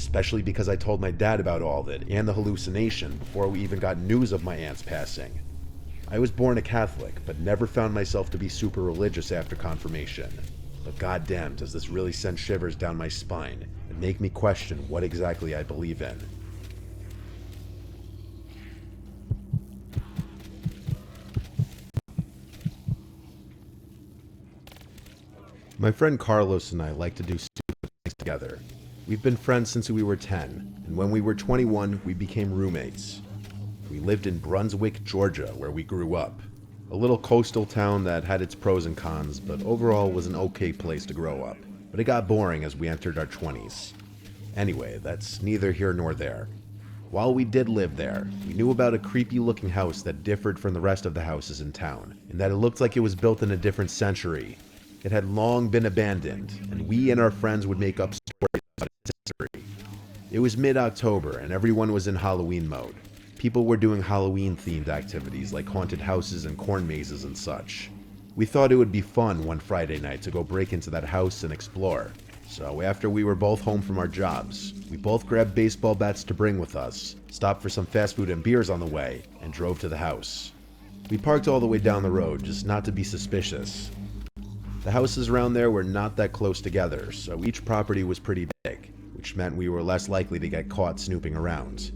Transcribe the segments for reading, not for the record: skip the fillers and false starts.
especially because I told my dad about all of it and the hallucination before we even got news of my aunt's passing. I was born a Catholic, but never found myself to be super religious after confirmation. But goddamn, does this really send shivers down my spine and make me question what exactly I believe in. My friend Carlos and I like to do stupid things together. We've been friends since we were 10, and when we were 21, we became roommates. We lived in Brunswick, Georgia, where we grew up. A little coastal town that had its pros and cons, but overall was an okay place to grow up. But it got boring as we entered our 20s. Anyway, that's neither here nor there. While we did live there, we knew about a creepy looking house that differed from the rest of the houses in town, in that it looked like it was built in a different century. It had long been abandoned, and we and our friends would make up stories about its history. It was mid-October, and everyone was in Halloween mode. People were doing Halloween-themed activities like haunted houses and corn mazes and such. We thought it would be fun one Friday night to go break into that house and explore. So after we were both home from our jobs, we both grabbed baseball bats to bring with us, stopped for some fast food and beers on the way, and drove to the house. We parked all the way down the road just not to be suspicious. The houses around there were not that close together, so each property was pretty big, which meant we were less likely to get caught snooping around.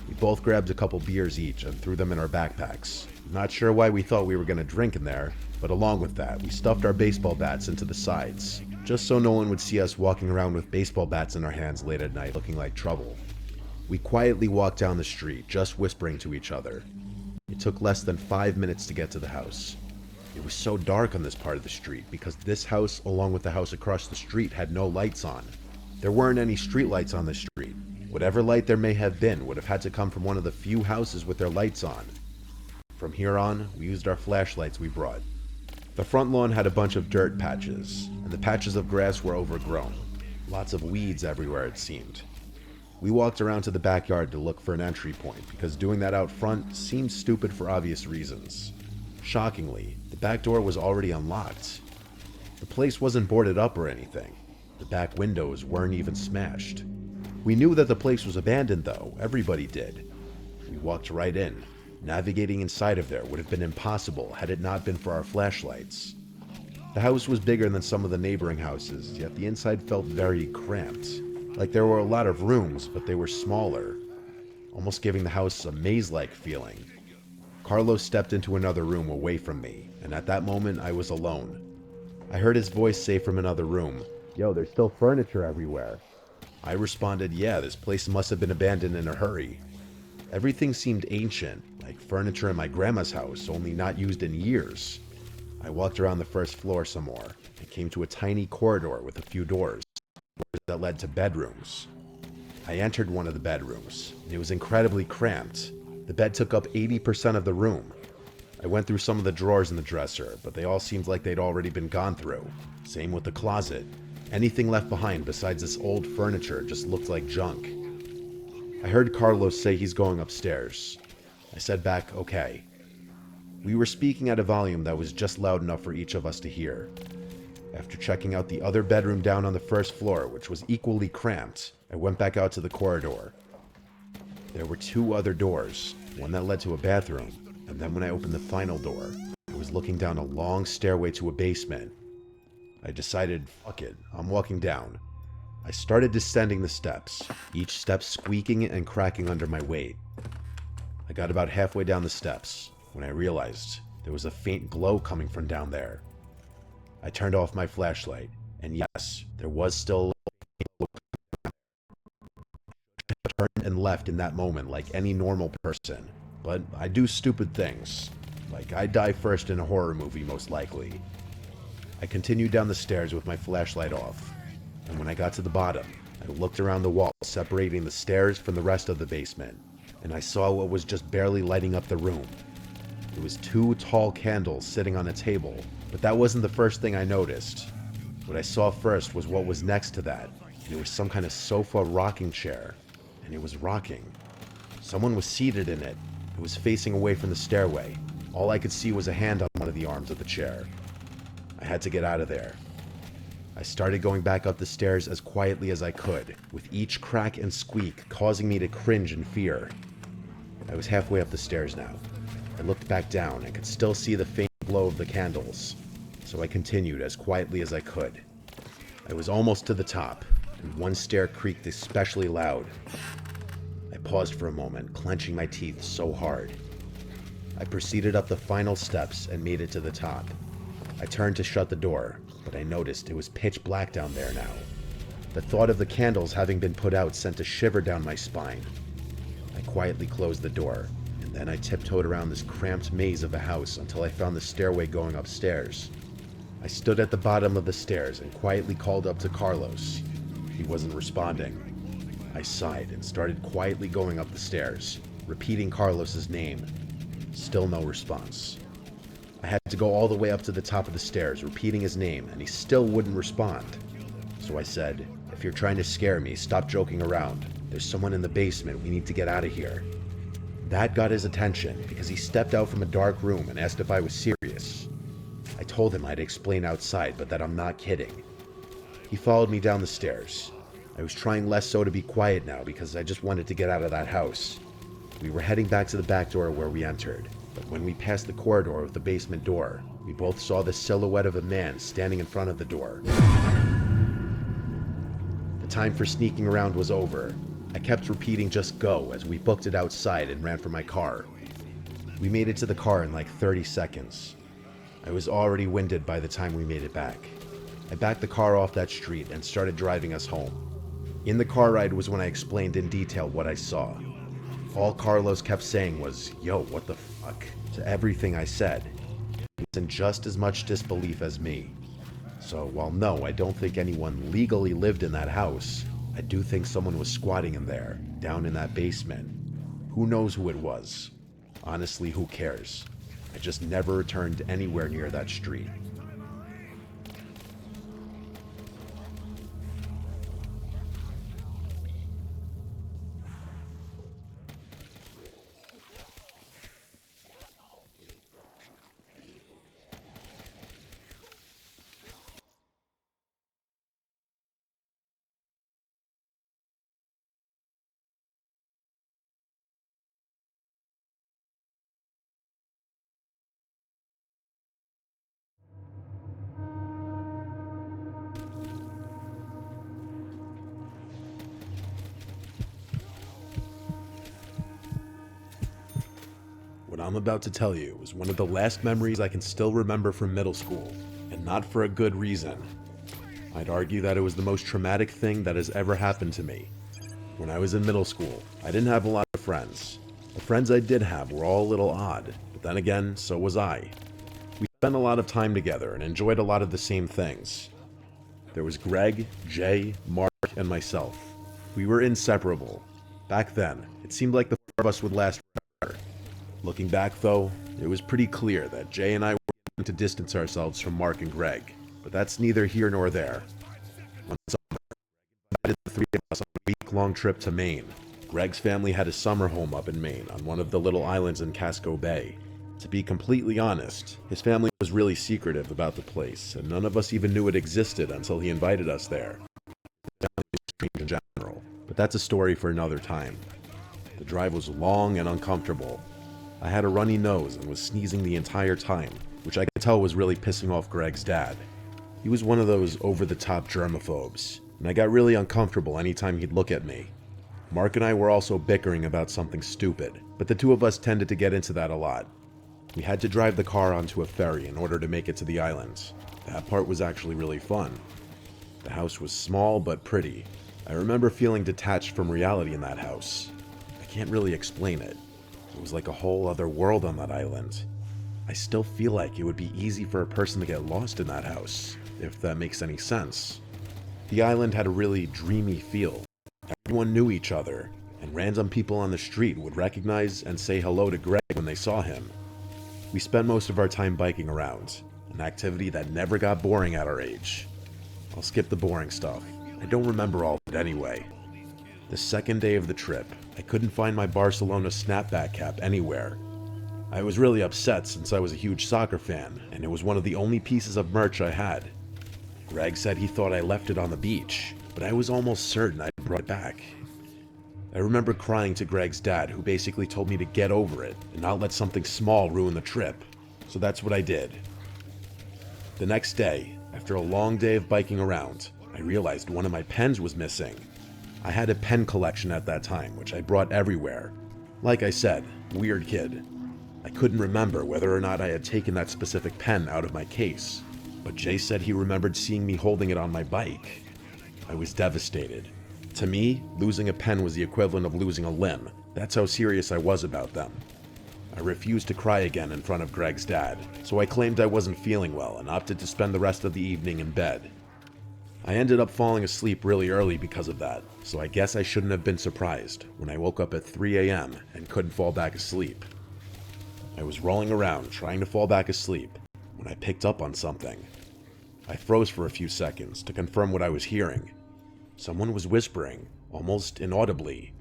We both grabbed a couple beers each and threw them in our backpacks. Not sure why we thought we were going to drink in there, but along with that, we stuffed our baseball bats into the sides, just so no one would see us walking around with baseball bats in our hands late at night looking like trouble. We quietly walked down the street, just whispering to each other. It took less than 5 minutes to get to the house. It was so dark on this part of the street because this house, along with the house across the street, had no lights on. There weren't any street lights on the street. Whatever light there may have been would have had to come from one of the few houses with their lights on. From here on, we used our flashlights we brought. The front lawn had a bunch of dirt patches, and the patches of grass were overgrown. Lots of weeds everywhere, it seemed. We walked around to the backyard to look for an entry point because doing that out front seemed stupid for obvious reasons. Shockingly, the back door was already unlocked. The place wasn't boarded up or anything. The back windows weren't even smashed. We knew that the place was abandoned though, everybody did. We walked right in. Navigating inside of there would have been impossible had it not been for our flashlights. The house was bigger than some of the neighboring houses, yet the inside felt very cramped. Like there were a lot of rooms, but they were smaller, almost giving the house a maze-like feeling. Carlos stepped into another room away from me, and at that moment I was alone. I heard his voice say from another room, "Yo, there's still furniture everywhere." I responded, "Yeah, this place must have been abandoned in a hurry." Everything seemed ancient, like furniture in my grandma's house, only not used in years. I walked around the first floor some more, and came to a tiny corridor with a few doors that led to bedrooms. I entered one of the bedrooms, and it was incredibly cramped. The bed took up 80% of the room. I went through some of the drawers in the dresser, but they all seemed like they'd already been gone through. Same with the closet. Anything left behind besides this old furniture just looked like junk. I heard Carlos say he's going upstairs. I said back, okay. We were speaking at a volume that was just loud enough for each of us to hear. After checking out the other bedroom down on the first floor, which was equally cramped, I went back out to the corridor. There were two other doors, one that led to a bathroom, and then when I opened the final door, I was looking down a long stairway to a basement. I decided, fuck it, I'm walking down. I started descending the steps, each step squeaking and cracking under my weight. I got about halfway down the steps when I realized there was a faint glow coming from down there. I turned off my flashlight, and yes, there was still a turned and left in that moment like any normal person, but I do stupid things. Like I die first in a horror movie most likely. I continued down the stairs with my flashlight off, and when I got to the bottom, I looked around the wall separating the stairs from the rest of the basement, and I saw what was just barely lighting up the room. It was two tall candles sitting on a table, but that wasn't the first thing I noticed. What I saw first was what was next to that, and it was some kind of sofa rocking chair, and it was rocking. Someone was seated in it. It was facing away from the stairway. All I could see was a hand on one of the arms of the chair. I had to get out of there. I started going back up the stairs as quietly as I could, with each crack and squeak causing me to cringe in fear. I was halfway up the stairs now. I looked back down and could still see the faint glow of the candles, so I continued as quietly as I could. I was almost to the top, and one stair creaked especially loud. I paused for a moment, clenching my teeth so hard. I proceeded up the final steps and made it to the top. I turned to shut the door, but I noticed it was pitch black down there now. The thought of the candles having been put out sent a shiver down my spine. I quietly closed the door, and then I tiptoed around this cramped maze of a house until I found the stairway going upstairs. I stood at the bottom of the stairs and quietly called up to Carlos. He wasn't responding. I sighed and started quietly going up the stairs, repeating Carlos's name. Still no response. I had to go all the way up to the top of the stairs, repeating his name, and he still wouldn't respond. So I said, "If you're trying to scare me, stop joking around. There's someone in the basement. We need to get out of here." That got his attention because he stepped out from a dark room and asked if I was serious. I told him I'd explain outside, but that I'm not kidding. He followed me down the stairs. I was trying less so to be quiet now because I just wanted to get out of that house. We were heading back to the back door where we entered, but when we passed the corridor of the basement door, we both saw the silhouette of a man standing in front of the door. The time for sneaking around was over. I kept repeating just go as we booked it outside and ran for my car. We made it to the car in like 30 seconds. I was already winded by the time we made it back. I backed the car off that street and started driving us home. In the car ride was when I explained in detail what I saw. All Carlos kept saying was, "Yo, what the fuck?" to everything I said. He was in just as much disbelief as me. So while no, I don't think anyone legally lived in that house, I do think someone was squatting in there, down in that basement. Who knows who it was? Honestly, who cares? I just never returned anywhere near that street. What I'm about to tell you is one of the last memories I can still remember from middle school, and not for a good reason. I'd argue that it was the most traumatic thing that has ever happened to me. When I was in middle school, I didn't have a lot of friends. The friends I did have were all a little odd, but then again, so was I. We spent a lot of time together and enjoyed a lot of the same things. There was Greg, Jay, Mark, and myself. We were inseparable. Back then, it seemed like the four of us would last forever. Looking back though, it was pretty clear that Jay and I were trying to distance ourselves from Mark and Greg, but that's neither here nor there. One summer, Greg invited the three of us on a week-long trip to Maine. Greg's family had a summer home up in Maine on one of the little islands in Casco Bay. To be completely honest, his family was really secretive about the place, and none of us even knew it existed until he invited us there. The family was strange in general, but that's a story for another time. The drive was long and uncomfortable. I had a runny nose and was sneezing the entire time, which I could tell was really pissing off Greg's dad. He was one of those over-the-top germaphobes, and I got really uncomfortable anytime he'd look at me. Mark and I were also bickering about something stupid, but the two of us tended to get into that a lot. We had to drive the car onto a ferry in order to make it to the island. That part was actually really fun. The house was small but pretty. I remember feeling detached from reality in that house. I can't really explain it. It was like a whole other world on that island. I still feel like it would be easy for a person to get lost in that house, if that makes any sense. The island had a really dreamy feel. Everyone knew each other, and random people on the street would recognize and say hello to Greg when they saw him. We spent most of our time biking around, an activity that never got boring at our age. I'll skip the boring stuff. I don't remember all of it anyway. The second day of the trip, I couldn't find my Barcelona snapback cap anywhere. I was really upset since I was a huge soccer fan, and it was one of the only pieces of merch I had. Greg said he thought I left it on the beach, but I was almost certain I brought it back. I remember crying to Greg's dad, who basically told me to get over it and not let something small ruin the trip. So that's what I did. The next day, after a long day of biking around, I realized one of my pens was missing. I had a pen collection at that time, which I brought everywhere. Like I said, weird kid. I couldn't remember whether or not I had taken that specific pen out of my case, but Jay said he remembered seeing me holding it on my bike. I was devastated. To me, losing a pen was the equivalent of losing a limb. That's how serious I was about them. I refused to cry again in front of Greg's dad, so I claimed I wasn't feeling well and opted to spend the rest of the evening in bed. I ended up falling asleep really early because of that, so I guess I shouldn't have been surprised when I woke up at 3 a.m. and couldn't fall back asleep. I was rolling around trying to fall back asleep when I picked up on something. I froze for a few seconds to confirm what I was hearing. Someone was whispering, almost inaudibly.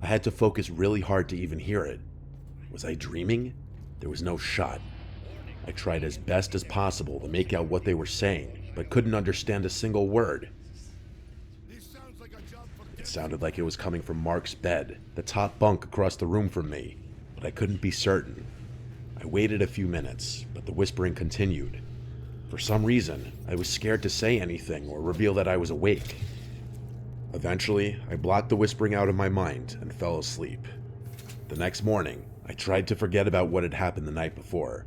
I had to focus really hard to even hear it. Was I dreaming? There was no shot. I tried as best as possible to make out what they were saying, but couldn't understand a single word. It sounded like it was coming from Mark's bed, the top bunk across the room from me, but I couldn't be certain. I waited a few minutes, but the whispering continued. For some reason, I was scared to say anything or reveal that I was awake. Eventually, I blocked the whispering out of my mind and fell asleep. The next morning, I tried to forget about what had happened the night before.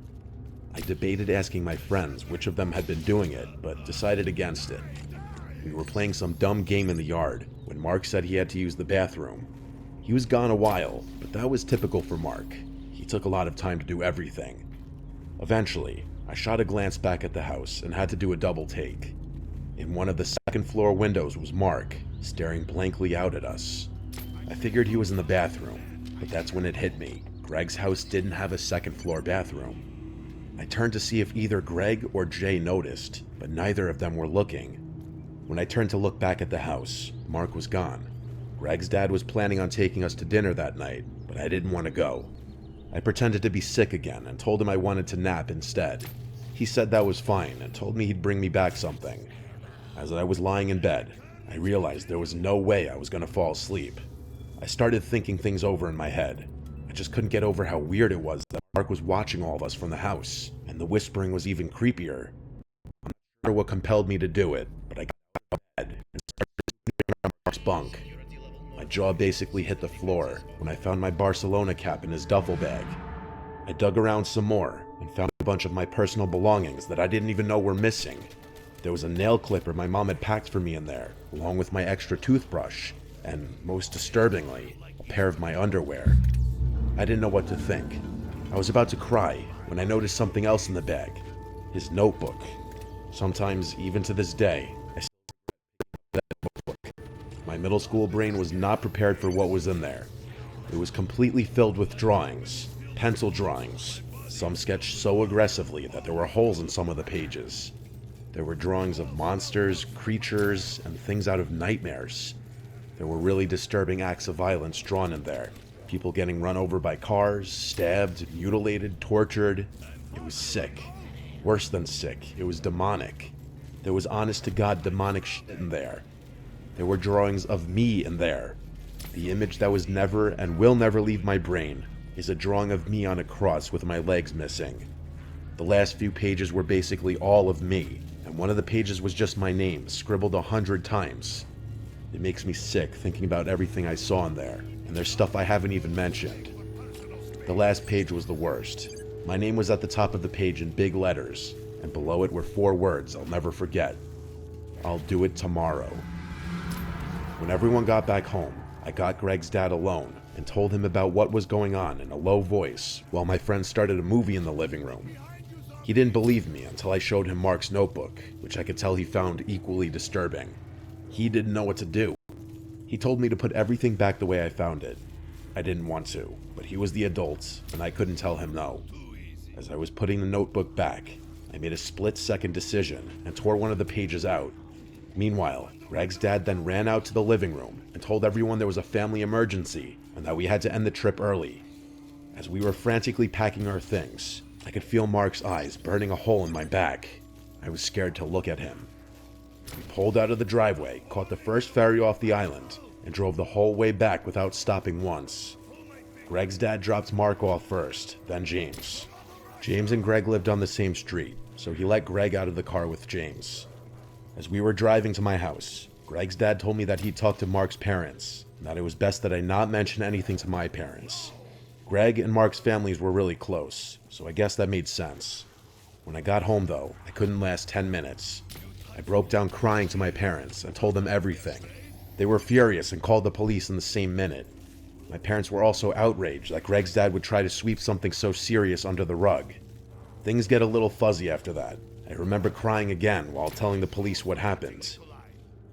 I debated asking my friends which of them had been doing it, but decided against it. We were playing some dumb game in the yard when Mark said he had to use the bathroom. He was gone a while, but that was typical for Mark. He took a lot of time to do everything. Eventually, I shot a glance back at the house and had to do a double take. In one of the second floor windows was Mark, staring blankly out at us. I figured he was in the bathroom, but that's when it hit me. Greg's house didn't have a second floor bathroom. I turned to see if either Greg or Jay noticed, but neither of them were looking. When I turned to look back at the house, Mark was gone. Greg's dad was planning on taking us to dinner that night, but I didn't want to go. I pretended to be sick again and told him I wanted to nap instead. He said that was fine and told me he'd bring me back something. As I was lying in bed, I realized there was no way I was going to fall asleep. I started thinking things over in my head. I just couldn't get over how weird it was that Mark was watching all of us from the house, and the whispering was even creepier. I'm not sure what compelled me to do it, but I got out of bed and started snooping around Mark's bunk. My jaw basically hit the floor when I found my Barcelona cap in his duffel bag. I dug around some more and found a bunch of my personal belongings that I didn't even know were missing. There was a nail clipper my mom had packed for me in there, along with my extra toothbrush, and, most disturbingly, a pair of my underwear. I didn't know what to think. I was about to cry when I noticed something else in the bag. His notebook. Sometimes, even to this day, I still that notebook. My middle school brain was not prepared for what was in there. It was completely filled with drawings, pencil drawings, some sketched so aggressively that there were holes in some of the pages. There were drawings of monsters, creatures, and things out of nightmares. There were really disturbing acts of violence drawn in there. People getting run over by cars, stabbed, mutilated, tortured. It was sick. Worse than sick, it was demonic. There was honest-to-God demonic shit in there. There were drawings of me in there. The image that was never and will never leave my brain is a drawing of me on a cross with my legs missing. The last few pages were basically all of me, and one of the pages was just my name, scribbled 100 times. It makes me sick thinking about everything I saw in there, and there's stuff I haven't even mentioned. The last page was the worst. My name was at the top of the page in big letters, and below it were 4 words I'll never forget. I'll do it tomorrow. When everyone got back home, I got Greg's dad alone and told him about what was going on in a low voice while my friend started a movie in the living room. He didn't believe me until I showed him Mark's notebook, which I could tell he found equally disturbing. He didn't know what to do. He told me to put everything back the way I found it. I didn't want to, but he was the adult, and I couldn't tell him no. As I was putting the notebook back, I made a split-second decision and tore one of the pages out. Meanwhile, Greg's dad then ran out to the living room and told everyone there was a family emergency and that we had to end the trip early. As we were frantically packing our things, I could feel Mark's eyes burning a hole in my back. I was scared to look at him. We pulled out of the driveway, caught the first ferry off the island, and drove the whole way back without stopping once. Greg's dad dropped Mark off first, then James. James and Greg lived on the same street, so he let Greg out of the car with James. As we were driving to my house, Greg's dad told me that he'd talked to Mark's parents, and that it was best that I not mention anything to my parents. Greg and Mark's families were really close, so I guess that made sense. When I got home though, I couldn't last 10 minutes. I broke down crying to my parents and told them everything. They were furious and called the police in the same minute. My parents were also outraged that Greg's dad would try to sweep something so serious under the rug. Things get a little fuzzy after that. I remember crying again while telling the police what happened.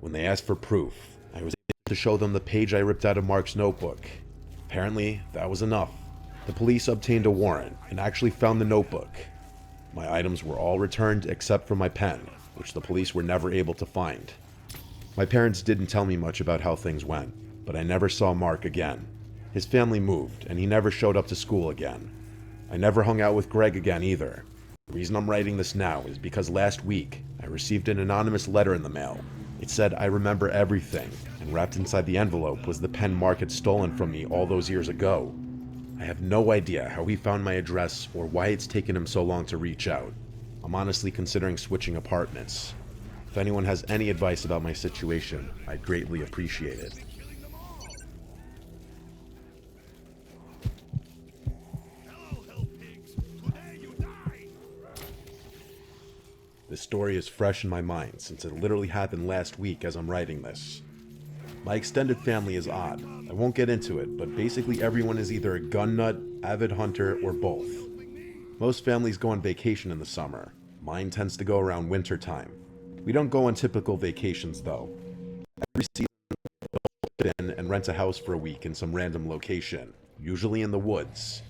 When they asked for proof, I was able to show them the page I ripped out of Mark's notebook. Apparently, that was enough. The police obtained a warrant and actually found the notebook. My items were all returned except for my pen, which the police were never able to find. My parents didn't tell me much about how things went, but I never saw Mark again. His family moved, and he never showed up to school again. I never hung out with Greg again either. The reason I'm writing this now is because last week, I received an anonymous letter in the mail. It said I remember everything, and wrapped inside the envelope was the pen Mark had stolen from me all those years ago. I have no idea how he found my address or why it's taken him so long to reach out. I'm honestly considering switching apartments. If anyone has any advice about my situation, I'd greatly appreciate it. This story is fresh in my mind since it literally happened last week as I'm writing this. My extended family is odd. I won't get into it, but basically everyone is either a gun nut, avid hunter, or both. Most families go on vacation in the summer. Mine tends to go around winter time. We don't go on typical vacations though. Every season we'll in and rent a house for a week in some random location, usually in the woods.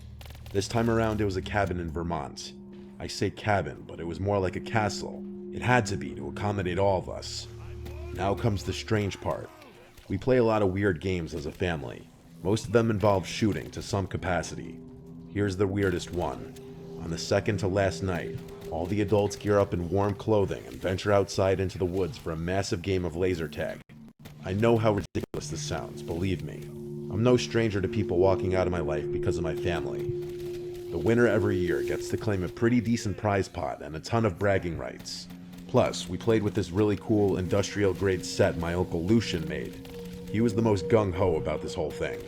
This time around it was a cabin in Vermont. I say cabin, but it was more like a castle. It had to be to accommodate all of us. Now comes the strange part. We play a lot of weird games as a family. Most of them involve shooting to some capacity. Here's the weirdest one. On the second to last night, all the adults gear up in warm clothing and venture outside into the woods for a massive game of laser tag. I know how ridiculous this sounds, believe me. I'm no stranger to people walking out of my life because of my family. The winner every year gets to claim a pretty decent prize pot and a ton of bragging rights. Plus, we played with this really cool industrial-grade set my uncle Lucian made. He was the most gung-ho about this whole thing.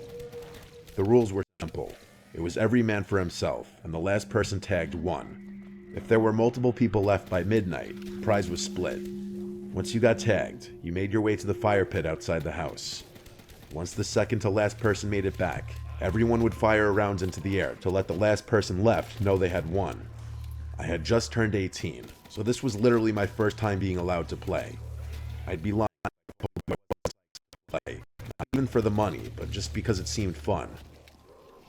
The rules were simple. It was every man for himself, and the last person tagged won. If there were multiple people left by midnight, the prize was split. Once you got tagged, you made your way to the fire pit outside the house. Once the second to last person made it back, everyone would fire rounds into the air to let the last person left know they had won. I had just turned 18, so this was literally my first time being allowed to play. I'd be lying if I told you I wasn't allowed to play, not even for the money, but just because it seemed fun.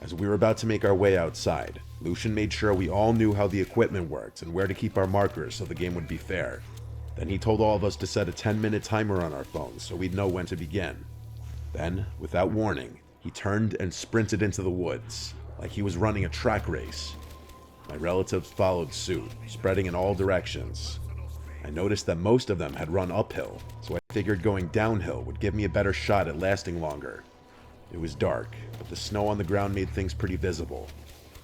As we were about to make our way outside, Lucian made sure we all knew how the equipment worked and where to keep our markers so the game would be fair. Then he told all of us to set a 10-minute timer on our phones so we'd know when to begin. Then, without warning, he turned and sprinted into the woods, like he was running a track race. My relatives followed suit, spreading in all directions. I noticed that most of them had run uphill, so I figured going downhill would give me a better shot at lasting longer. It was dark, but the snow on the ground made things pretty visible.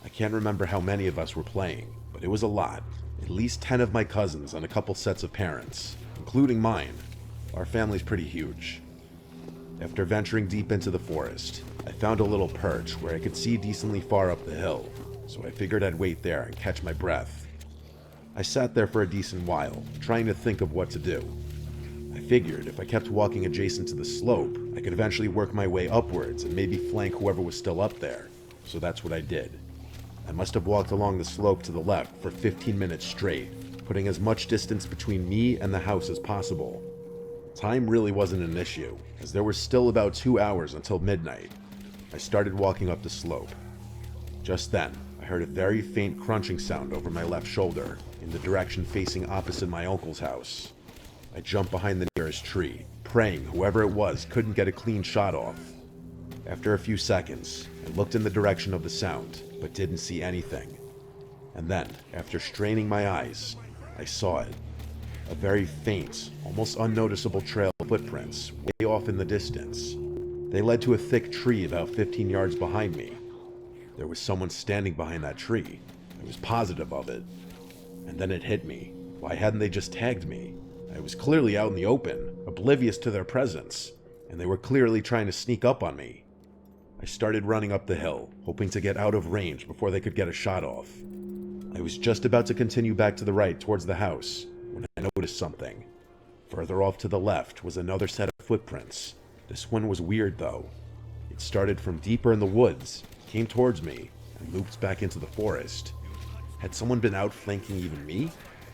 I can't remember how many of us were playing, but it was a lot. At least 10 of my cousins and a couple sets of parents, including mine. Our family's pretty huge. After venturing deep into the forest, I found a little perch where I could see decently far up the hill, so I figured I'd wait there and catch my breath. I sat there for a decent while, trying to think of what to do. I figured if I kept walking adjacent to the slope, I could eventually work my way upwards and maybe flank whoever was still up there, so that's what I did. I must have walked along the slope to the left for 15 minutes straight, putting as much distance between me and the house as possible. Time really wasn't an issue, as there were still about 2 hours until midnight. I started walking up the slope. Just then, I heard a very faint crunching sound over my left shoulder, in the direction facing opposite my uncle's house. I jumped behind the nearest tree, praying whoever it was couldn't get a clean shot off. After a few seconds, I looked in the direction of the sound, but didn't see anything. And then, after straining my eyes, I saw it. A very faint, almost unnoticeable trail of footprints, way off in the distance. They led to a thick tree about 15 yards behind me. There was someone standing behind that tree. I was positive of it. And then it hit me. Why hadn't they just tagged me? I was clearly out in the open, oblivious to their presence, and they were clearly trying to sneak up on me. I started running up the hill, hoping to get out of range before they could get a shot off. I was just about to continue back to the right towards the house when I noticed something. Further off to the left was another set of footprints. This one was weird though. It started from deeper in the woods, came towards me, and looped back into the forest. Had someone been outflanking even me?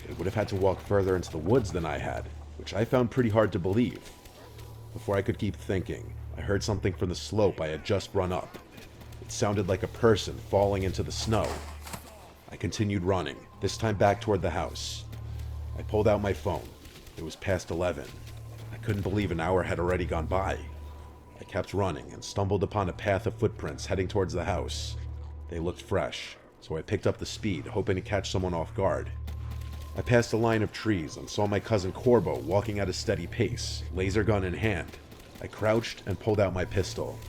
They would have had to walk further into the woods than I had, which I found pretty hard to believe. Before I could keep thinking, I heard something from the slope I had just run up. It sounded like a person falling into the snow. I continued running, this time back toward the house. I pulled out my phone. It was past 11. I couldn't believe an hour had already gone by. I kept running and stumbled upon a path of footprints heading towards the house. They looked fresh, so I picked up the speed, hoping to catch someone off guard. I passed a line of trees and saw my cousin Corbo walking at a steady pace, laser gun in hand. I crouched and pulled out my pistol.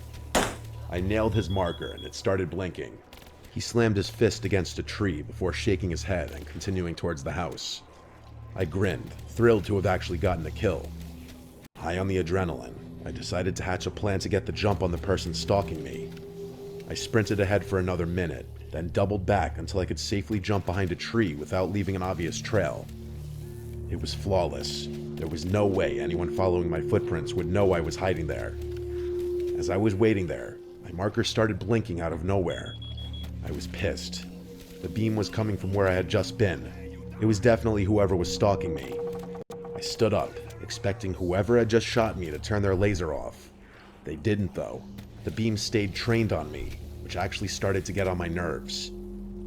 I nailed his marker and it started blinking. He slammed his fist against a tree before shaking his head and continuing towards the house. I grinned, thrilled to have actually gotten a kill. High on the adrenaline, I decided to hatch a plan to get the jump on the person stalking me. I sprinted ahead for another minute, then doubled back until I could safely jump behind a tree without leaving an obvious trail. It was flawless. There was no way anyone following my footprints would know I was hiding there. As I was waiting there, my marker started blinking out of nowhere. I was pissed. The beam was coming from where I had just been. It was definitely whoever was stalking me. I stood up, expecting whoever had just shot me to turn their laser off. They didn't though. The beam stayed trained on me, which actually started to get on my nerves.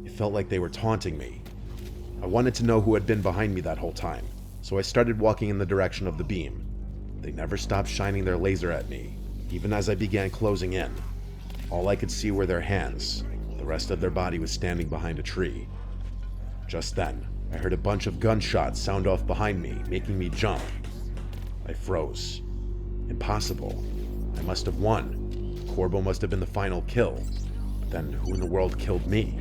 It felt like they were taunting me. I wanted to know who had been behind me that whole time, so I started walking in the direction of the beam. They never stopped shining their laser at me, even as I began closing in. All I could see were their hands. The rest of their body was standing behind a tree. Just then, I heard a bunch of gunshots sound off behind me, making me jump. I froze. Impossible. I must have won. Corbo must have been the final kill. But then who in the world killed me?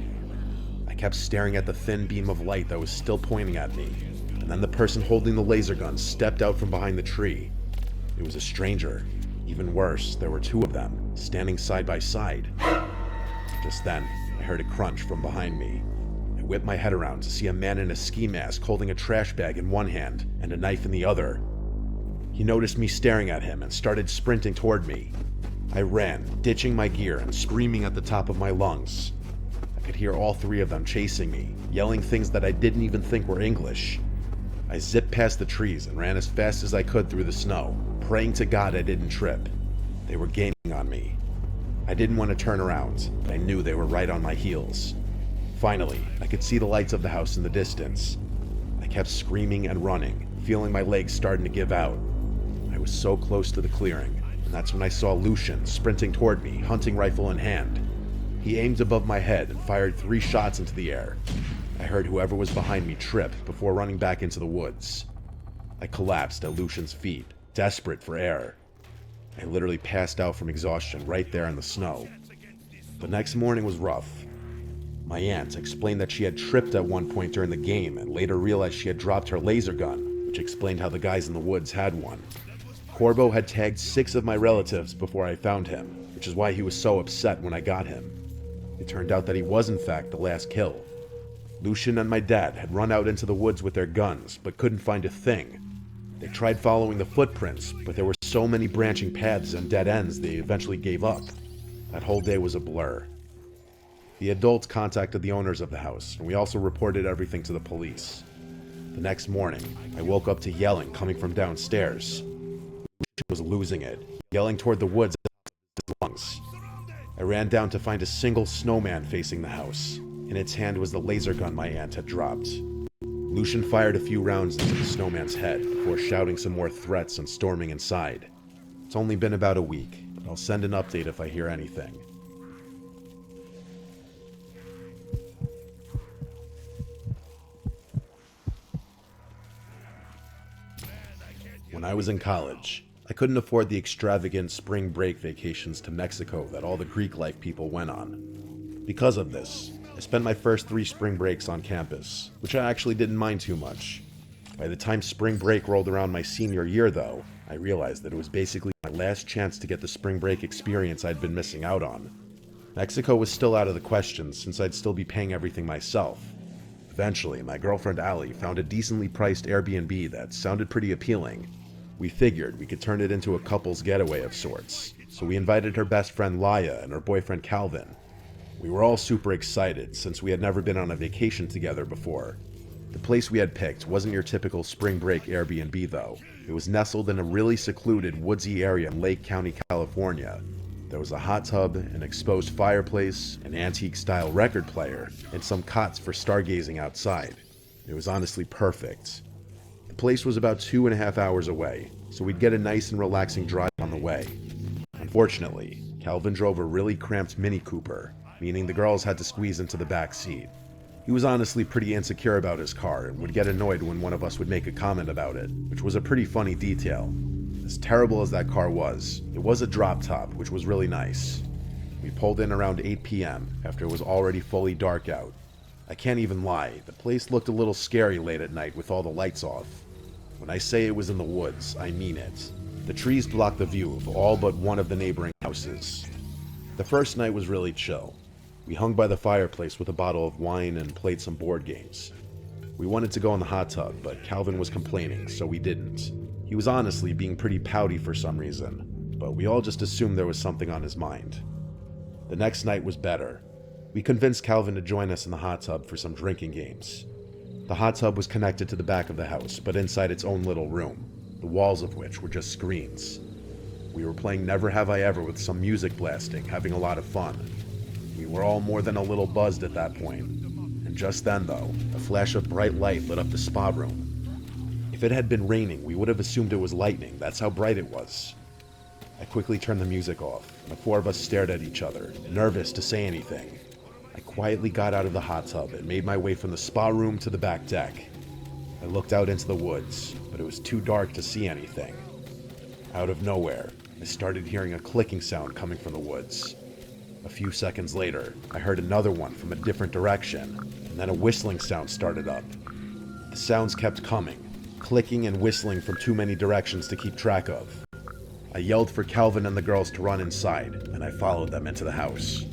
I kept staring at the thin beam of light that was still pointing at me, and then the person holding the laser gun stepped out from behind the tree. It was a stranger. Even worse, there were two of them, standing side by side. Just then, I heard a crunch from behind me. I whipped my head around to see a man in a ski mask holding a trash bag in one hand and a knife in the other. He noticed me staring at him and started sprinting toward me. I ran, ditching my gear and screaming at the top of my lungs. I could hear all three of them chasing me, yelling things that I didn't even think were English. I zipped past the trees and ran as fast as I could through the snow, praying to God I didn't trip. They were gaining on me. I didn't want to turn around, but I knew they were right on my heels. Finally, I could see the lights of the house in the distance. I kept screaming and running, feeling my legs starting to give out. I was so close to the clearing, and that's when I saw Lucian sprinting toward me, hunting rifle in hand. He aimed above my head and fired 3 shots into the air. I heard whoever was behind me trip before running back into the woods. I collapsed at Lucian's feet, desperate for air. I literally passed out from exhaustion right there in the snow. The next morning was rough. My aunt explained that she had tripped at one point during the game and later realized she had dropped her laser gun, which explained how the guys in the woods had one. Corbo had tagged 6 of my relatives before I found him, which is why he was so upset when I got him. It turned out that he was in fact the last kill. Lucian and my dad had run out into the woods with their guns, but couldn't find a thing. They tried following the footprints, but there were so many branching paths and dead ends they eventually gave up. That whole day was a blur. The adults contacted the owners of the house, and we also reported everything to the police. The next morning, I woke up to yelling coming from downstairs. Lucian was losing it, yelling toward the woods at his lungs. I ran down to find a single snowman facing the house. In its hand was the laser gun my aunt had dropped. Lucian fired a few rounds into the snowman's head before shouting some more threats and storming inside. It's only been about a week, but I'll send an update if I hear anything. When I was in college, I couldn't afford the extravagant spring break vacations to Mexico that all the Greek life people went on. Because of this, I spent my first 3 spring breaks on campus, which I actually didn't mind too much. By the time spring break rolled around my senior year, though, I realized that it was basically my last chance to get the spring break experience I'd been missing out on. Mexico was still out of the question since I'd still be paying everything myself. Eventually, my girlfriend Allie found a decently priced Airbnb that sounded pretty appealing. We figured we could turn it into a couple's getaway of sorts, so we invited her best friend Laya and her boyfriend Calvin. We were all super excited since we had never been on a vacation together before. The place we had picked wasn't your typical spring break Airbnb though. It was nestled in a really secluded, woodsy area in Lake County, California. There was a hot tub, an exposed fireplace, an antique-style record player, and some cots for stargazing outside. It was honestly perfect. The place was about 2.5 hours away, so we'd get a nice and relaxing drive on the way. Unfortunately, Calvin drove a really cramped Mini Cooper, meaning the girls had to squeeze into the back seat. He was honestly pretty insecure about his car and would get annoyed when one of us would make a comment about it, which was a pretty funny detail. As terrible as that car was, it was a drop top, which was really nice. We pulled in around 8 p.m. after it was already fully dark out. I can't even lie, the place looked a little scary late at night with all the lights off. When I say it was in the woods, I mean it. The trees blocked the view of all but one of the neighboring houses. The first night was really chill. We hung by the fireplace with a bottle of wine and played some board games. We wanted to go in the hot tub, but Calvin was complaining, so we didn't. He was honestly being pretty pouty for some reason, but we all just assumed there was something on his mind. The next night was better. We convinced Calvin to join us in the hot tub for some drinking games. The hot tub was connected to the back of the house, but inside its own little room, the walls of which were just screens. We were playing Never Have I Ever with some music blasting, having a lot of fun. We were all more than a little buzzed at that point. And just then, though, a flash of bright light lit up the spa room. If it had been raining, we would have assumed it was lightning. That's how bright it was. I quickly turned the music off, and the 4 of us stared at each other, nervous to say anything. I quietly got out of the hot tub and made my way from the spa room to the back deck. I looked out into the woods, but it was too dark to see anything. Out of nowhere, I started hearing a clicking sound coming from the woods. A few seconds later, I heard another one from a different direction, and then a whistling sound started up. The sounds kept coming, clicking and whistling from too many directions to keep track of. I yelled for Calvin and the girls to run inside, and I followed them into the house.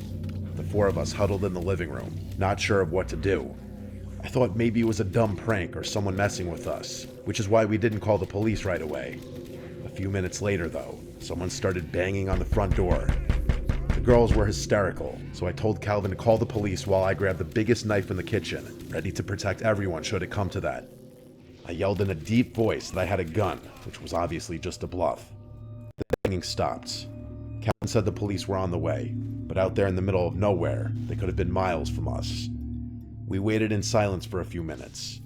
The 4 of us huddled in the living room, not sure of what to do. I thought maybe it was a dumb prank or someone messing with us, which is why we didn't call the police right away. A few minutes later, though, someone started banging on the front door. The girls were hysterical, so I told Calvin to call the police while I grabbed the biggest knife in the kitchen, ready to protect everyone should it come to that. I yelled in a deep voice that I had a gun, which was obviously just a bluff. The banging stopped. Calvin said the police were on the way, but out there in the middle of nowhere, they could have been miles from us. We waited in silence for a few minutes.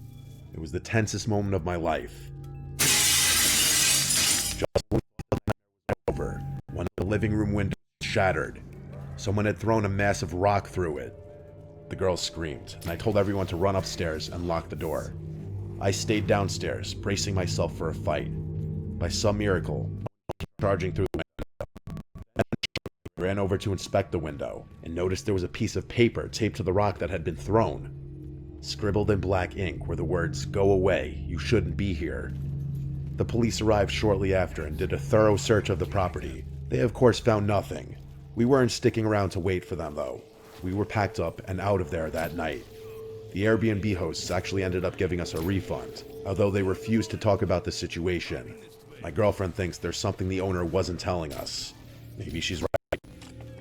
It was the tensest moment of my life. Just when we thought the night was over, one of the living room windows shattered. Someone had thrown a massive rock through it. The girls screamed, and I told everyone to run upstairs and lock the door. I stayed downstairs, bracing myself for a fight. By some miracle, I came charging through the window. I ran over to inspect the window, and noticed there was a piece of paper taped to the rock that had been thrown. Scribbled in black ink were the words, "Go away, you shouldn't be here." The police arrived shortly after and did a thorough search of the property. They of course found nothing. We weren't sticking around to wait for them though. We were packed up and out of there that night. The Airbnb hosts actually ended up giving us a refund, although they refused to talk about the situation. My girlfriend thinks there's something the owner wasn't telling us. Maybe she's right.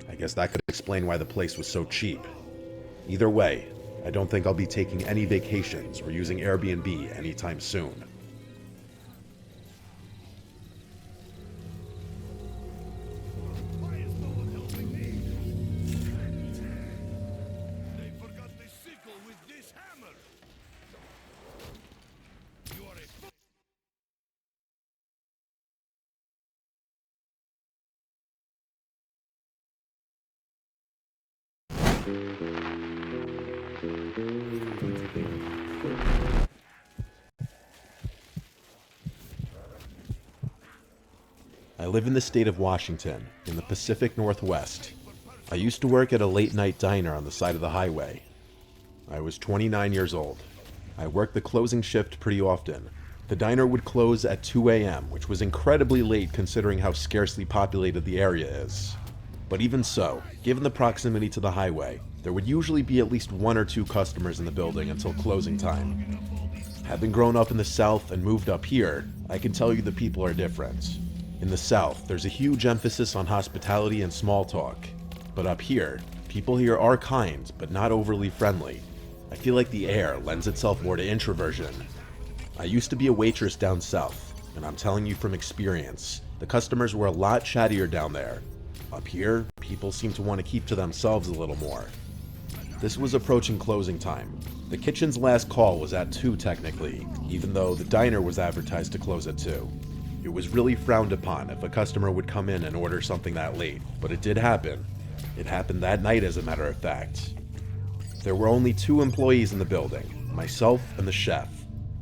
I guess that could explain why the place was so cheap. Either way, I don't think I'll be taking any vacations or using Airbnb anytime soon. I live in the state of Washington, in the Pacific Northwest. I used to work at a late-night diner on the side of the highway. I was 29 years old. I worked the closing shift pretty often. The diner would close at 2 a.m., which was incredibly late considering how scarcely populated the area is. But even so, given the proximity to the highway, there would usually be at least 1 or 2 customers in the building until closing time. Having grown up in the South and moved up here, I can tell you the people are different. In the South, there's a huge emphasis on hospitality and small talk. But up here, people here are kind, but not overly friendly. I feel like the air lends itself more to introversion. I used to be a waitress down south, and I'm telling you from experience, the customers were a lot chattier down there. Up here, people seem to want to keep to themselves a little more. This was approaching closing time. The kitchen's last call was at 2 technically, even though the diner was advertised to close at 2. It was really frowned upon if a customer would come in and order something that late, but it did happen. It happened that night, as a matter of fact. There were only 2 employees in the building, myself and the chef.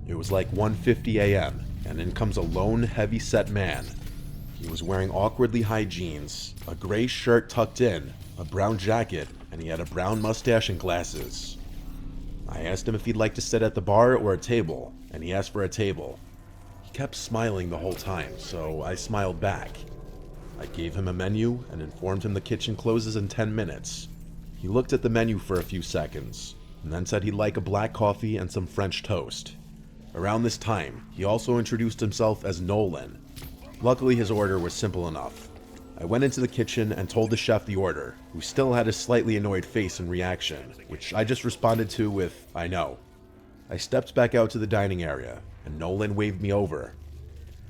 It was like 1:50 a.m., and in comes a lone, heavy-set man. He was wearing awkwardly high jeans, a gray shirt tucked in, a brown jacket, and he had a brown mustache and glasses. I asked him if he'd like to sit at the bar or a table, and he asked for a table. He kept smiling the whole time, so I smiled back. I gave him a menu and informed him the kitchen closes in 10 minutes. He looked at the menu for a few seconds, and then said he'd like a black coffee and some French toast. Around this time, he also introduced himself as Nolan. Luckily, his order was simple enough. I went into the kitchen and told the chef the order, who still had a slightly annoyed face in reaction, which I just responded to with, "I know." I stepped back out to the dining area, and Nolan waved me over.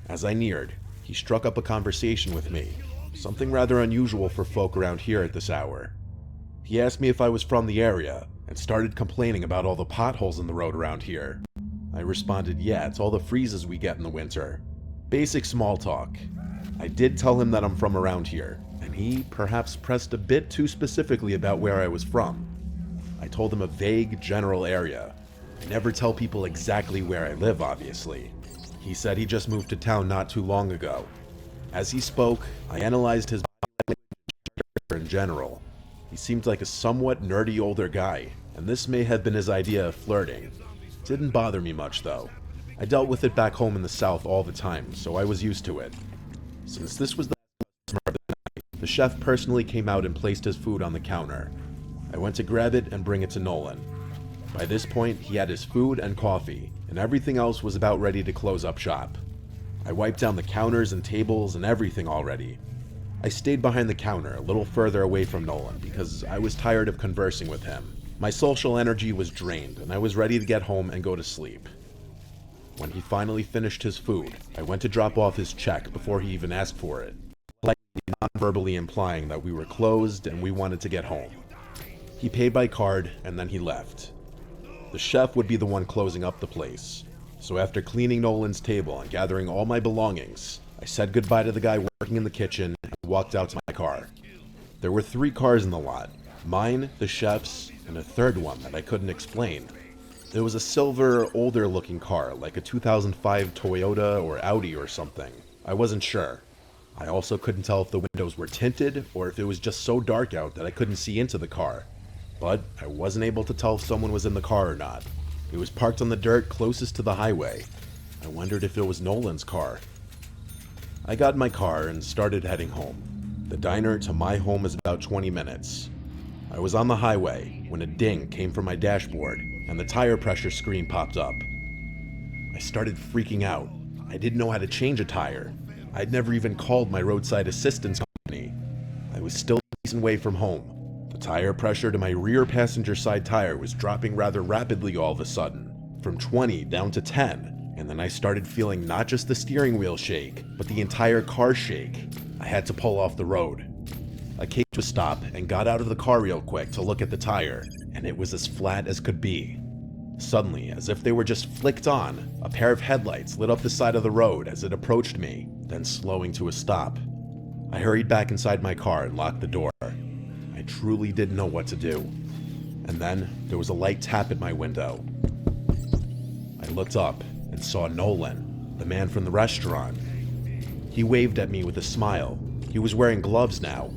As I neared, he struck up a conversation with me, something rather unusual for folk around here at this hour. He asked me if I was from the area, and started complaining about all the potholes in the road around here. I responded, yeah, it's all the freezes we get in the winter. Basic small talk. I did tell him that I'm from around here, and he perhaps pressed a bit too specifically about where I was from. I told him a vague, general area. I never tell people exactly where I live, obviously. He said he just moved to town not too long ago. As he spoke, I analyzed his body language in general. He seemed like a somewhat nerdy older guy, and this may have been his idea of flirting. Didn't bother me much, though. I dealt with it back home in the South all the time, so I was used to it. Since this was the customer of the night, the chef personally came out and placed his food on the counter. I went to grab it and bring it to Nolan. By this point, he had his food and coffee, and everything else was about ready to close up shop. I wiped down the counters and tables and everything already. I stayed behind the counter, a little further away from Nolan, because I was tired of conversing with him. My social energy was drained, and I was ready to get home and go to sleep. When he finally finished his food, I went to drop off his check before he even asked for it, politely non-verbally implying that we were closed and we wanted to get home. He paid by card, and then he left. The chef would be the one closing up the place, so after cleaning Nolan's table and gathering all my belongings, I said goodbye to the guy working in the kitchen and walked out to my car. There were 3 cars in the lot, mine, the chef's, and a third one that I couldn't explain. There was a silver, older-looking car, like a 2005 Toyota or Audi or something. I wasn't sure. I also couldn't tell if the windows were tinted or if it was just so dark out that I couldn't see into the car. But I wasn't able to tell if someone was in the car or not. It was parked on the dirt closest to the highway. I wondered if it was Nolan's car. I got in my car and started heading home. The diner to my home is about 20 minutes. I was on the highway when a ding came from my dashboard and the tire pressure screen popped up. I started freaking out. I didn't know how to change a tire. I'd never even called my roadside assistance company. I was still a decent way from home. The tire pressure to my rear passenger side tire was dropping rather rapidly all of a sudden, from 20 down to 10, and then I started feeling not just the steering wheel shake, but the entire car shake. I had to pull off the road. I came to a stop and got out of the car real quick to look at the tire, and it was as flat as could be. Suddenly, as if they were just flicked on, a pair of headlights lit up the side of the road as it approached me, then slowing to a stop. I hurried back inside my car and locked the door. I truly didn't know what to do. And then, there was a light tap at my window. I looked up and saw Nolan, the man from the restaurant. He waved at me with a smile. He was wearing gloves now.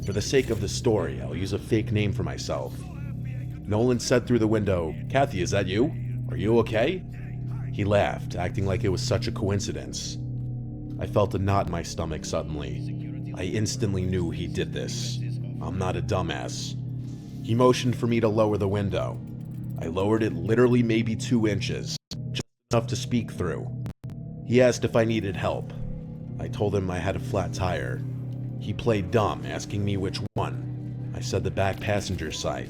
For the sake of the story, I'll use a fake name for myself. Nolan said through the window, "Kathy, is that you? Are you okay?" He laughed, acting like it was such a coincidence. I felt a knot in my stomach suddenly. I instantly knew he did this. I'm not a dumbass. He motioned for me to lower the window. I lowered it literally maybe 2 inches, just enough to speak through. He asked if I needed help. I told him I had a flat tire. He played dumb, asking me which one. I said the back passenger side.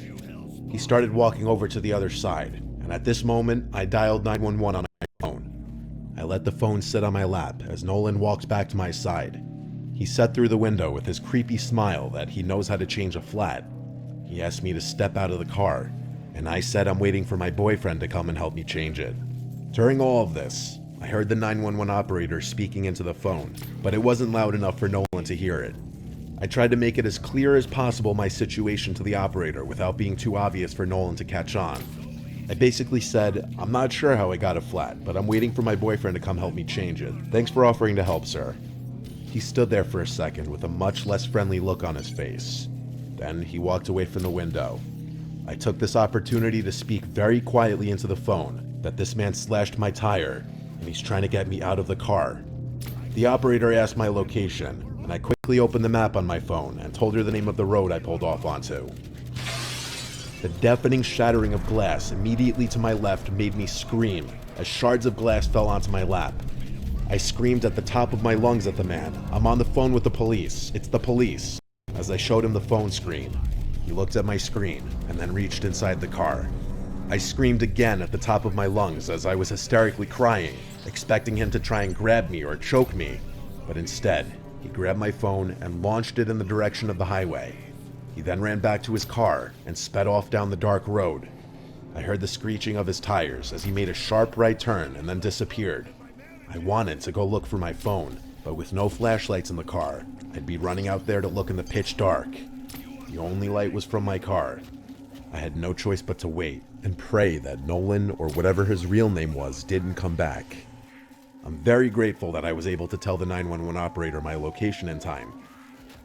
He started walking over to the other side, and at this moment, I dialed 911 on my phone. I let the phone sit on my lap as Nolan walked back to my side. He said through the window with his creepy smile that he knows how to change a flat. He asked me to step out of the car, and I said I'm waiting for my boyfriend to come and help me change it. During all of this, I heard the 911 operator speaking into the phone, but it wasn't loud enough for Nolan to hear it. I tried to make it as clear as possible my situation to the operator without being too obvious for Nolan to catch on. I basically said, "I'm not sure how I got a flat, but I'm waiting for my boyfriend to come help me change it. Thanks for offering to help, sir." He stood there for a second with a much less friendly look on his face. Then he walked away from the window. I took this opportunity to speak very quietly into the phone that this man slashed my tire and he's trying to get me out of the car. The operator asked my location, and I quickly opened the map on my phone and told her the name of the road I pulled off onto. The deafening shattering of glass immediately to my left made me scream as shards of glass fell onto my lap. I screamed at the top of my lungs at the man. "I'm on the phone with the police. It's the police." As I showed him the phone screen, he looked at my screen and then reached inside the car. I screamed again at the top of my lungs as I was hysterically crying, expecting him to try and grab me or choke me, but instead, he grabbed my phone and launched it in the direction of the highway. He then ran back to his car and sped off down the dark road. I heard the screeching of his tires as he made a sharp right turn and then disappeared. I wanted to go look for my phone, but with no flashlights in the car, I'd be running out there to look in the pitch dark. The only light was from my car. I had no choice but to wait and pray that Nolan, or whatever his real name was, didn't come back. I'm very grateful that I was able to tell the 911 operator my location in time.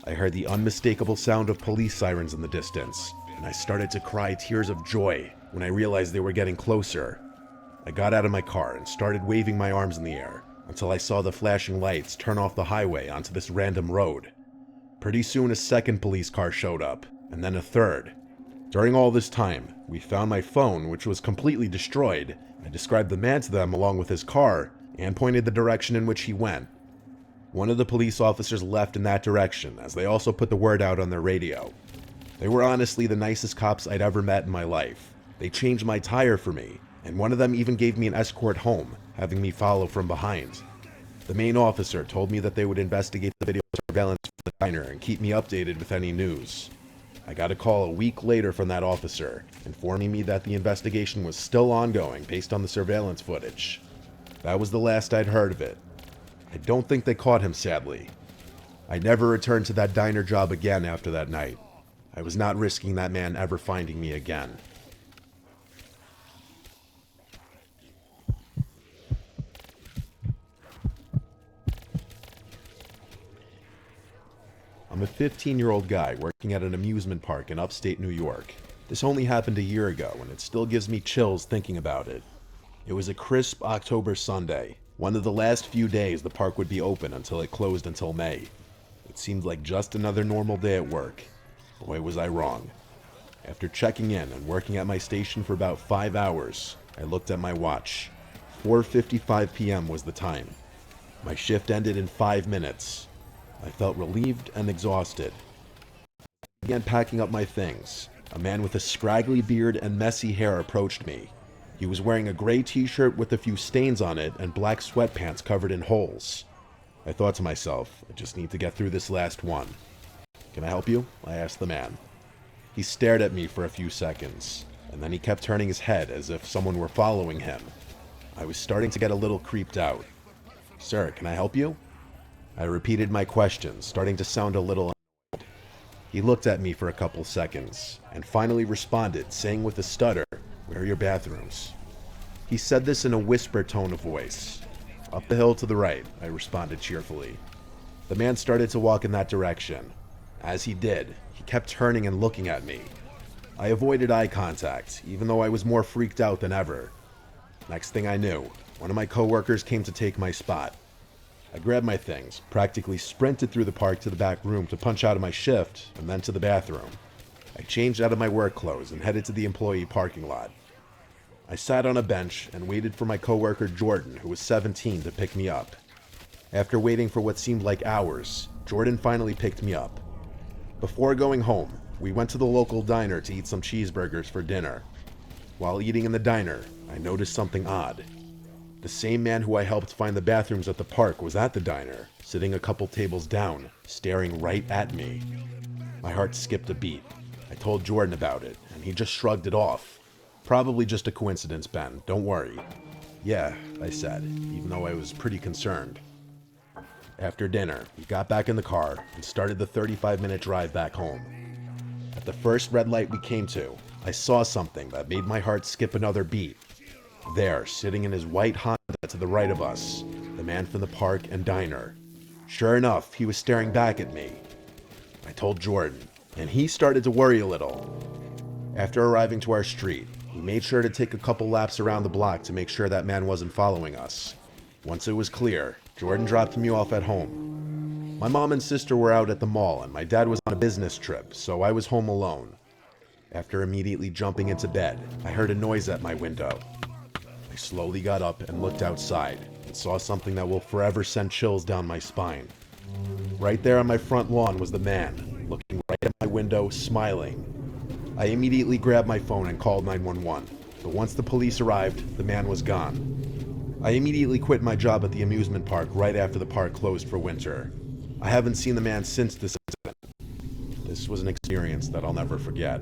I heard the unmistakable sound of police sirens in the distance, and I started to cry tears of joy when I realized they were getting closer. I got out of my car and started waving my arms in the air until I saw the flashing lights turn off the highway onto this random road. Pretty soon a second police car showed up, and then a third. During all this time, we found my phone, which was completely destroyed. I described the man to them along with his car, and pointed the direction in which he went. One of the police officers left in that direction, as they also put the word out on their radio. They were honestly the nicest cops I'd ever met in my life. They changed my tire for me, and one of them even gave me an escort home, having me follow from behind. The main officer told me that they would investigate the video surveillance from the diner and keep me updated with any news. I got a call a week later from that officer, informing me that the investigation was still ongoing based on the surveillance footage. That was the last I'd heard of it. I don't think they caught him, sadly. I never returned to that diner job again after that night. I was not risking that man ever finding me again. I'm a 15-year-old guy working at an amusement park in upstate New York. This only happened a year ago, and it still gives me chills thinking about it. It was a crisp October Sunday, one of the last few days the park would be open until it closed until May. It seemed like just another normal day at work. Boy, was I wrong. After checking in and working at my station for about 5 hours, I looked at my watch. 4:55 p.m. was the time. My shift ended in 5 minutes. I felt relieved and exhausted. I began packing up my things. A man with a scraggly beard and messy hair approached me. He was wearing a gray t-shirt with a few stains on it and black sweatpants covered in holes. I thought to myself, I just need to get through this last one. "Can I help you?" I asked the man. He stared at me for a few seconds, and then he kept turning his head as if someone were following him. I was starting to get a little creeped out. "Sir, can I help you?" I repeated my question, starting to sound a little annoyed. He looked at me for a couple seconds, and finally responded, saying with a stutter, "Where are your bathrooms?" He said this in a whisper tone of voice. "Up the hill to the right," I responded cheerfully. The man started to walk in that direction. As he did, he kept turning and looking at me. I avoided eye contact, even though I was more freaked out than ever. Next thing I knew, one of my coworkers came to take my spot. I grabbed my things, practically sprinted through the park to the back room to punch out of my shift, and then to the bathroom. I changed out of my work clothes and headed to the employee parking lot. I sat on a bench and waited for my coworker Jordan, who was 17, to pick me up. After waiting for what seemed like hours, Jordan finally picked me up. Before going home, we went to the local diner to eat some cheeseburgers for dinner. While eating in the diner, I noticed something odd. The same man who I helped find the bathrooms at the park was at the diner, sitting a couple tables down, staring right at me. My heart skipped a beat. I told Jordan about it, and he just shrugged it off. Probably just a coincidence, Ben, don't worry. Yeah, I said, even though I was pretty concerned. After dinner, we got back in the car and started the 35-minute drive back home. At the first red light we came to, I saw something that made my heart skip another beat. There, sitting in his white Honda to the right of us, the man from the park and diner. Sure enough, he was staring back at me. I told Jordan, and he started to worry a little. After arriving to our street, we made sure to take a couple laps around the block to make sure that man wasn't following us. Once it was clear, Jordan dropped me off at home. My mom and sister were out at the mall, and my dad was on a business trip, so I was home alone. After immediately jumping into bed, I heard a noise at my window. I slowly got up and looked outside and saw something that will forever send chills down my spine. Right there on my front lawn was the man, looking right at my window, smiling. I immediately grabbed my phone and called 911, but once the police arrived, the man was gone. I immediately quit my job at the amusement park right after the park closed for winter. I haven't seen the man since this incident. This was an experience that I'll never forget.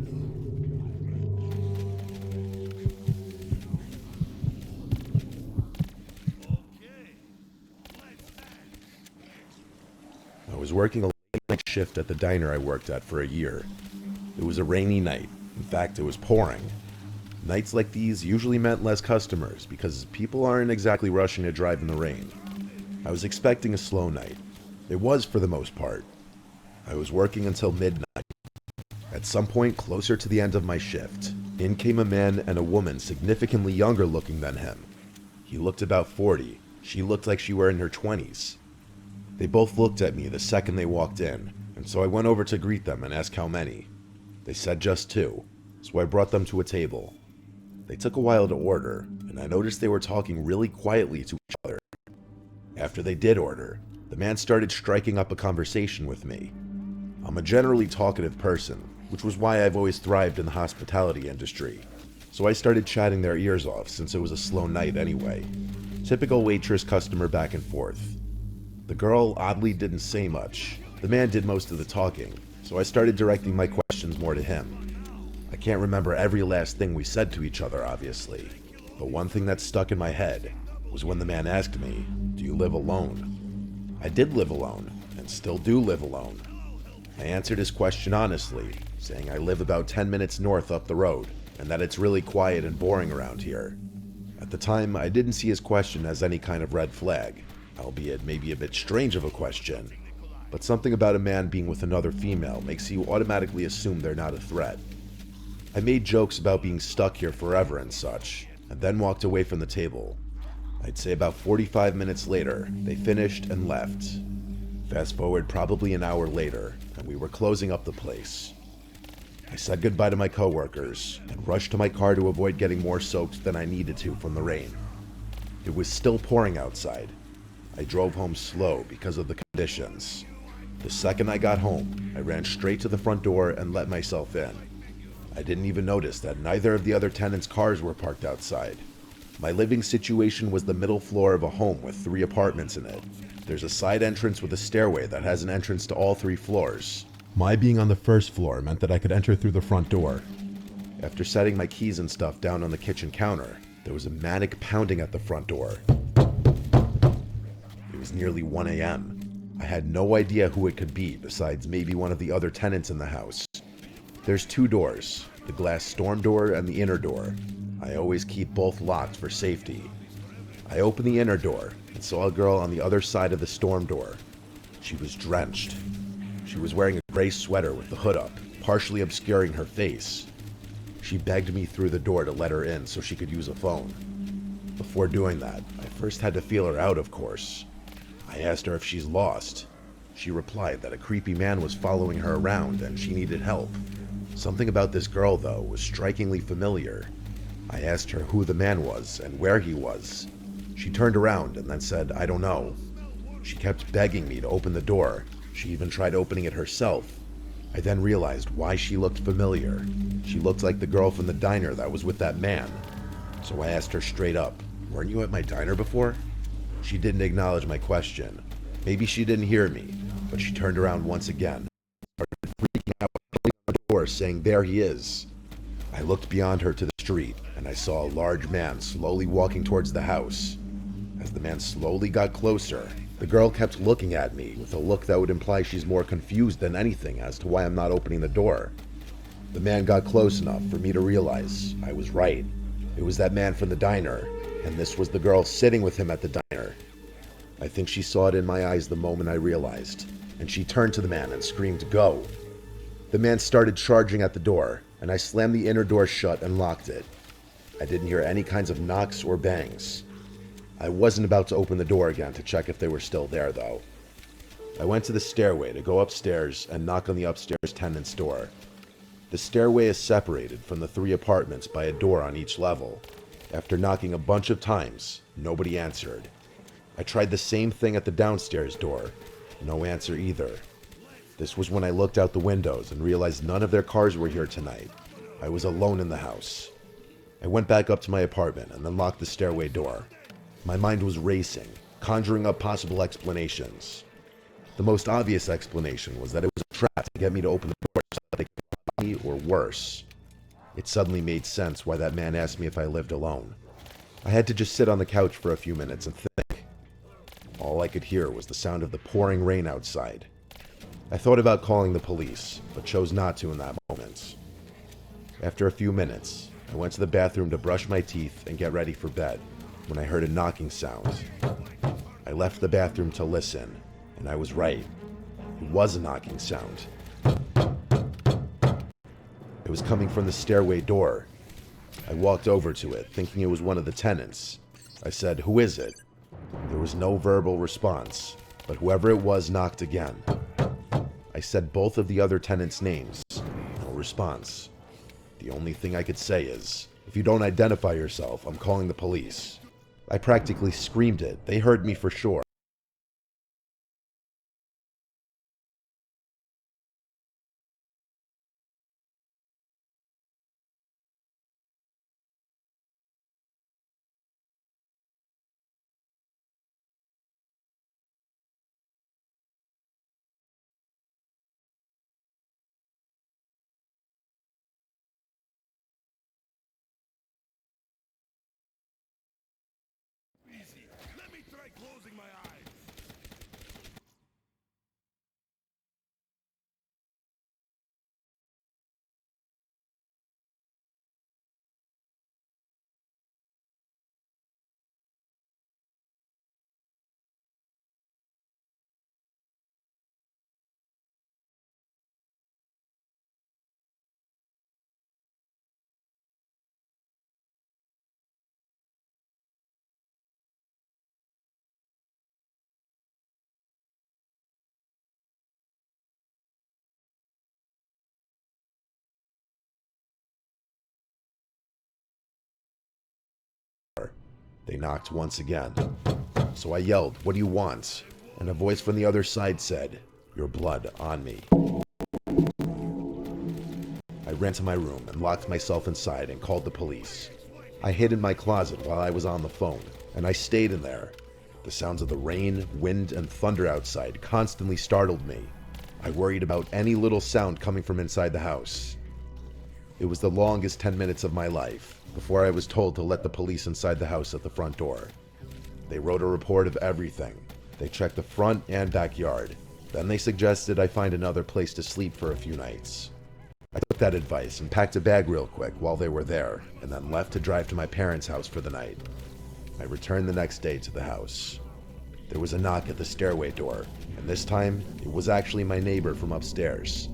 I was working a late-night shift at the diner I worked at for a year. It was a rainy night. In fact, it was pouring. Nights like these usually meant less customers because people aren't exactly rushing to drive in the rain. I was expecting a slow night. It was for the most part. I was working until midnight. At some point closer to the end of my shift, in came a man and a woman significantly younger looking than him. He looked about 40. She looked like she were in her 20s. They both looked at me the second they walked in, and so I went over to greet them and ask how many. They said just 2, so I brought them to a table. They took a while to order, and I noticed they were talking really quietly to each other. After they did order, the man started striking up a conversation with me. I'm a generally talkative person, which was why I've always thrived in the hospitality industry, so I started chatting their ears off since it was a slow night anyway. Typical waitress-customer back and forth. The girl oddly didn't say much. The man did most of the talking, so I started directing my questions more to him. I can't remember every last thing we said to each other, obviously, but one thing that stuck in my head was when the man asked me, "Do you live alone?" I did live alone, and still do live alone. I answered his question honestly, saying I live about 10 minutes north up the road, and that it's really quiet and boring around here. At the time, I didn't see his question as any kind of red flag, albeit maybe a bit strange of a question, but something about a man being with another female makes you automatically assume they're not a threat. I made jokes about being stuck here forever and such, and then walked away from the table. I'd say about 45 minutes later, they finished and left. Fast forward probably an hour later, and we were closing up the place. I said goodbye to my coworkers, and rushed to my car to avoid getting more soaked than I needed to from the rain. It was still pouring outside. I drove home slow because of the conditions. The second I got home, I ran straight to the front door and let myself in. I didn't even notice that neither of the other tenants' cars were parked outside. My living situation was the middle floor of a home with 3 apartments in it. There's a side entrance with a stairway that has an entrance to all 3 floors. My being on the first floor meant that I could enter through the front door. After setting my keys and stuff down on the kitchen counter, there was a manic pounding at the front door. It was nearly 1 a.m. I had no idea who it could be besides maybe one of the other tenants in the house. There's 2 doors, the glass storm door and the inner door. I always keep both locked for safety. I opened the inner door and saw a girl on the other side of the storm door. She was drenched. She was wearing a gray sweater with the hood up, partially obscuring her face. She begged me through the door to let her in so she could use a phone. Before doing that, I first had to feel her out, of course. I asked her if she's lost. She replied that a creepy man was following her around and she needed help. Something about this girl, though, was strikingly familiar. I asked her who the man was and where he was. She turned around and then said, "I don't know." She kept begging me to open the door. She even tried opening it herself. I then realized why she looked familiar. She looked like the girl from the diner that was with that man. So I asked her straight up, "Weren't you at my diner before?" She didn't acknowledge my question. Maybe she didn't hear me, but she turned around once again, started freaking out, pulling on the door, saying, "There he is." I looked beyond her to the street, and I saw a large man slowly walking towards the house. As the man slowly got closer, the girl kept looking at me with a look that would imply she's more confused than anything as to why I'm not opening the door. The man got close enough for me to realize I was right. It was that man from the diner, and this was the girl sitting with him at the diner. I think she saw it in my eyes the moment I realized, and she turned to the man and screamed, "Go!" The man started charging at the door, and I slammed the inner door shut and locked it. I didn't hear any kinds of knocks or bangs. I wasn't about to open the door again to check if they were still there, though. I went to the stairway to go upstairs and knock on the upstairs tenant's door. The stairway is separated from the 3 apartments by a door on each level. After knocking a bunch of times, nobody answered. I tried the same thing at the downstairs door. No answer either. This was when I looked out the windows and realized none of their cars were here tonight. I was alone in the house. I went back up to my apartment and then locked the stairway door. My mind was racing, conjuring up possible explanations. The most obvious explanation was that it was a trap to get me to open the door so that they could find me, or worse. It suddenly made sense why that man asked me if I lived alone. I had to just sit on the couch for a few minutes and think. All I could hear was the sound of the pouring rain outside. I thought about calling the police, but chose not to in that moment. After a few minutes, I went to the bathroom to brush my teeth and get ready for bed when I heard a knocking sound. I left the bathroom to listen, and I was right. It was a knocking sound. It was coming from the stairway door. I walked over to it, thinking it was one of the tenants. I said, "Who is it?" There was no verbal response, but whoever it was knocked again. I said both of the other tenants' names. No response. The only thing I could say is, "If you don't identify yourself, I'm calling the police." I practically screamed it. They heard me for sure. Let me try closing my eyes. They knocked once again. So I yelled, "What do you want?" And a voice from the other side said, "Your blood on me." I ran to my room and locked myself inside and called the police. I hid in my closet while I was on the phone, and I stayed in there. The sounds of the rain, wind, and thunder outside constantly startled me. I worried about any little sound coming from inside the house. It was the longest 10 minutes of my life before I was told to let the police inside the house at the front door. They wrote a report of everything. They checked the front and backyard. Then they suggested I find another place to sleep for a few nights. I took that advice and packed a bag real quick while they were there, and then left to drive to my parents' house for the night. I returned the next day to the house. There was a knock at the stairway door, and this time, it was actually my neighbor from upstairs.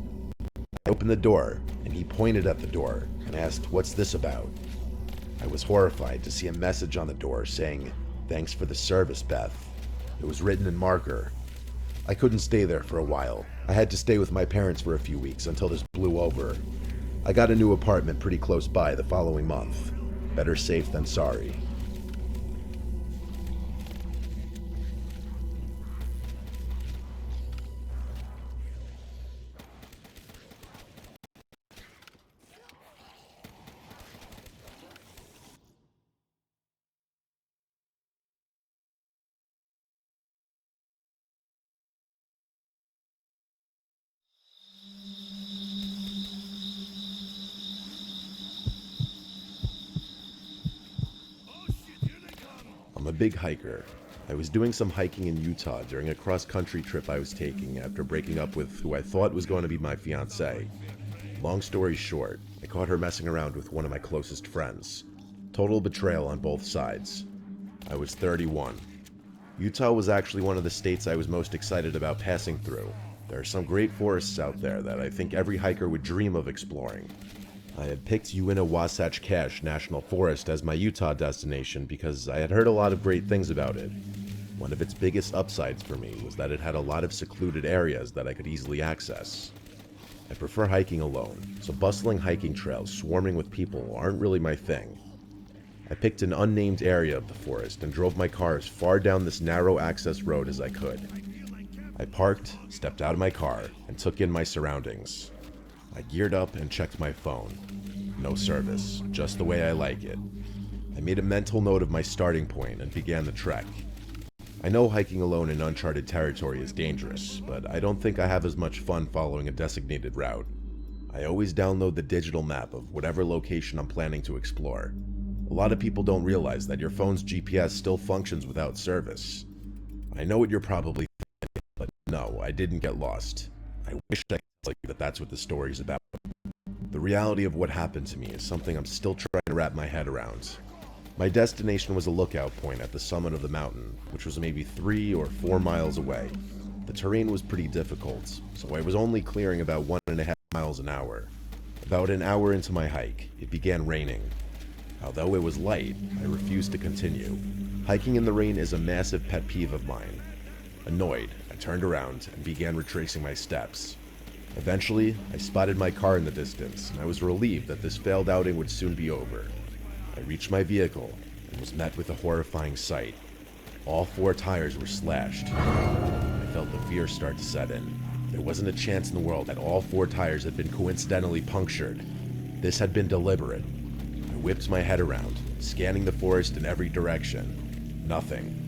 I opened the door, and he pointed at the door and asked, "What's this about?" I was horrified to see a message on the door saying, "Thanks for the service, Beth." It was written in marker. I couldn't stay there for a while. I had to stay with my parents for a few weeks until this blew over. I got a new apartment pretty close by the following month. Better safe than sorry. I'm a big hiker. I was doing some hiking in Utah during a cross-country trip I was taking after breaking up with who I thought was going to be my fiancée. Long story short, I caught her messing around with one of my closest friends. Total betrayal on both sides. I was 31. Utah was actually one of the states I was most excited about passing through. There are some great forests out there that I think every hiker would dream of exploring. I had picked Uinta-Wasatch Cache National Forest as my Utah destination because I had heard a lot of great things about it. One of its biggest upsides for me was that it had a lot of secluded areas that I could easily access. I prefer hiking alone, so bustling hiking trails swarming with people aren't really my thing. I picked an unnamed area of the forest and drove my car as far down this narrow access road as I could. I parked, stepped out of my car, and took in my surroundings. I geared up and checked my phone. No service, just the way I like it. I made a mental note of my starting point and began the trek. I know hiking alone in uncharted territory is dangerous, but I don't think I have as much fun following a designated route. I always download the digital map of whatever location I'm planning to explore. A lot of people don't realize that your phone's GPS still functions without service. I know what you're probably thinking, but no, I didn't get lost. I wish I could tell you that that's what the story's about. The reality of what happened to me is something I'm still trying to wrap my head around. My destination was a lookout point at the summit of the mountain, which was maybe 3 or 4 miles away. The terrain was pretty difficult, so I was only clearing about 1.5 miles an hour. About an hour into my hike, it began raining. Although it was light, I refused to continue. Hiking in the rain is a massive pet peeve of mine. Annoyed, I turned around and began retracing my steps. Eventually, I spotted my car in the distance, and I was relieved that this failed outing would soon be over. I reached my vehicle and was met with a horrifying sight. All 4 tires were slashed. I felt the fear start to set in. There wasn't a chance in the world that all 4 tires had been coincidentally punctured. This had been deliberate. I whipped my head around, scanning the forest in every direction. Nothing.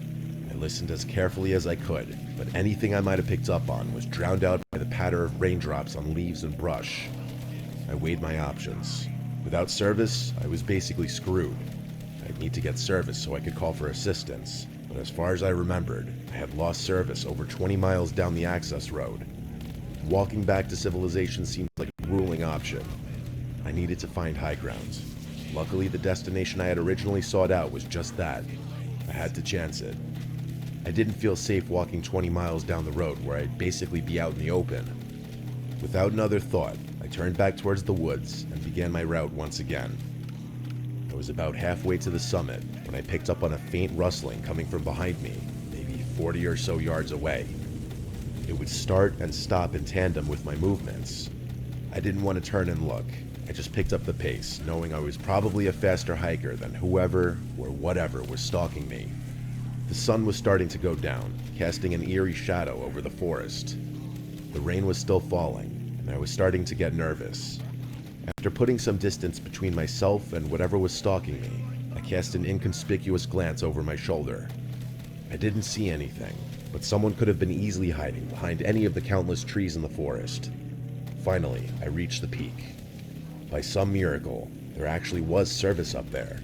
I listened as carefully as I could, but anything I might have picked up on was drowned out by the patter of raindrops on leaves and brush. I weighed my options. Without service, I was basically screwed. I'd need to get service so I could call for assistance, but as far as I remembered, I had lost service over 20 miles down the access road. Walking back to civilization seemed like a grueling option. I needed to find high ground. Luckily, the destination I had originally sought out was just that. I had to chance it. I didn't feel safe walking 20 miles down the road where I'd basically be out in the open. Without another thought, I turned back towards the woods and began my route once again. I was about halfway to the summit when I picked up on a faint rustling coming from behind me, maybe 40 or so yards away. It would start and stop in tandem with my movements. I didn't want to turn and look. I just picked up the pace, knowing I was probably a faster hiker than whoever or whatever was stalking me. The sun was starting to go down, casting an eerie shadow over the forest. The rain was still falling, and I was starting to get nervous. After putting some distance between myself and whatever was stalking me, I cast an inconspicuous glance over my shoulder. I didn't see anything, but someone could have been easily hiding behind any of the countless trees in the forest. Finally, I reached the peak. By some miracle, there actually was service up there.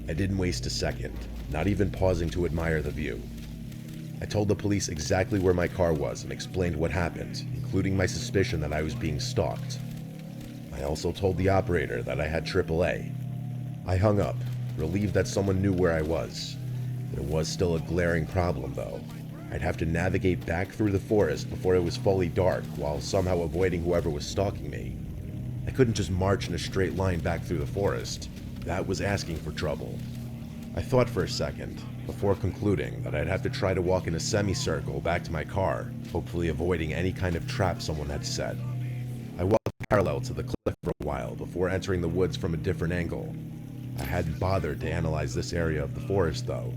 I didn't waste a second, not even pausing to admire the view. I told the police exactly where my car was and explained what happened, including my suspicion that I was being stalked. I also told the operator that I had AAA. I hung up, relieved that someone knew where I was. There was still a glaring problem, though. I'd have to navigate back through the forest before it was fully dark while somehow avoiding whoever was stalking me. I couldn't just march in a straight line back through the forest. That was asking for trouble. I thought for a second, before concluding that I'd have to try to walk in a semicircle back to my car, hopefully avoiding any kind of trap someone had set. I walked parallel to the cliff for a while before entering the woods from a different angle. I hadn't bothered to analyze this area of the forest though,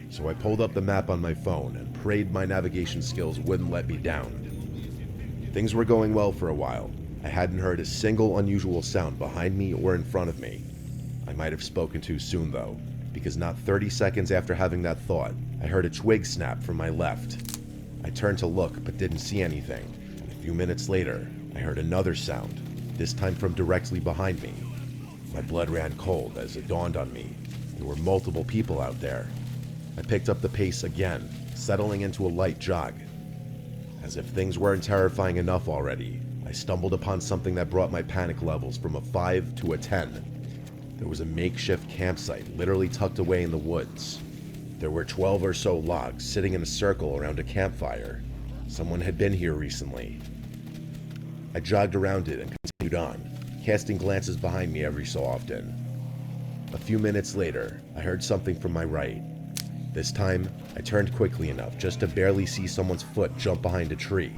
so I pulled up the map on my phone and prayed my navigation skills wouldn't let me down. Things were going well for a while. I hadn't heard a single unusual sound behind me or in front of me. I might have spoken too soon though, because not 30 seconds after having that thought, I heard a twig snap from my left. I turned to look but didn't see anything, and a few minutes later, I heard another sound, this time from directly behind me. My blood ran cold as it dawned on me. There were multiple people out there. I picked up the pace again, settling into a light jog. As if things weren't terrifying enough already, I stumbled upon something that brought my panic levels from a 5 to a 10. There was a makeshift campsite literally tucked away in the woods. There were 12 or so logs sitting in a circle around a campfire. Someone had been here recently. I jogged around it and continued on, casting glances behind me every so often. A few minutes later, I heard something from my right. This time, I turned quickly enough just to barely see someone's foot jump behind a tree.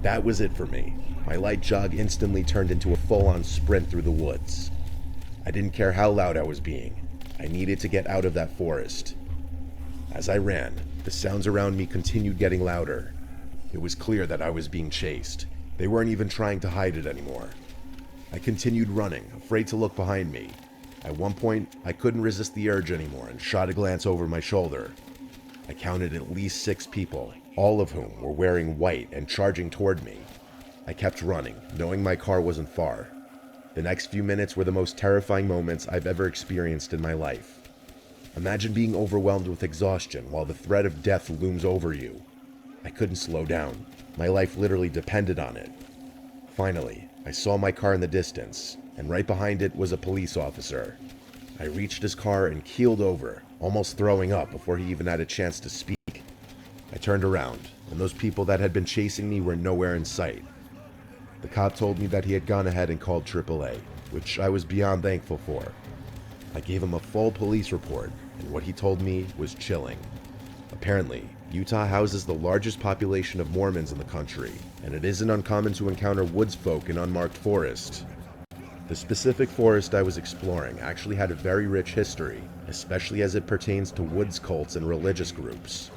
That was it for me. My light jog instantly turned into a full-on sprint through the woods. I didn't care how loud I was being. I needed to get out of that forest. As I ran, the sounds around me continued getting louder. It was clear that I was being chased. They weren't even trying to hide it anymore. I continued running, afraid to look behind me. At one point, I couldn't resist the urge anymore and shot a glance over my shoulder. I counted at least 6 people, all of whom were wearing white and charging toward me. I kept running, knowing my car wasn't far. The next few minutes were the most terrifying moments I've ever experienced in my life. Imagine being overwhelmed with exhaustion while the threat of death looms over you. I couldn't slow down. My life literally depended on it. Finally, I saw my car in the distance, and right behind it was a police officer. I reached his car and keeled over, almost throwing up before he even had a chance to speak. I turned around, and those people that had been chasing me were nowhere in sight. The cop told me that he had gone ahead and called AAA, which I was beyond thankful for. I gave him a full police report, and what he told me was chilling. Apparently, Utah houses the largest population of Mormons in the country, and it isn't uncommon to encounter woods folk in unmarked forest. The specific forest I was exploring actually had a very rich history, especially as it pertains to woods cults and religious groups.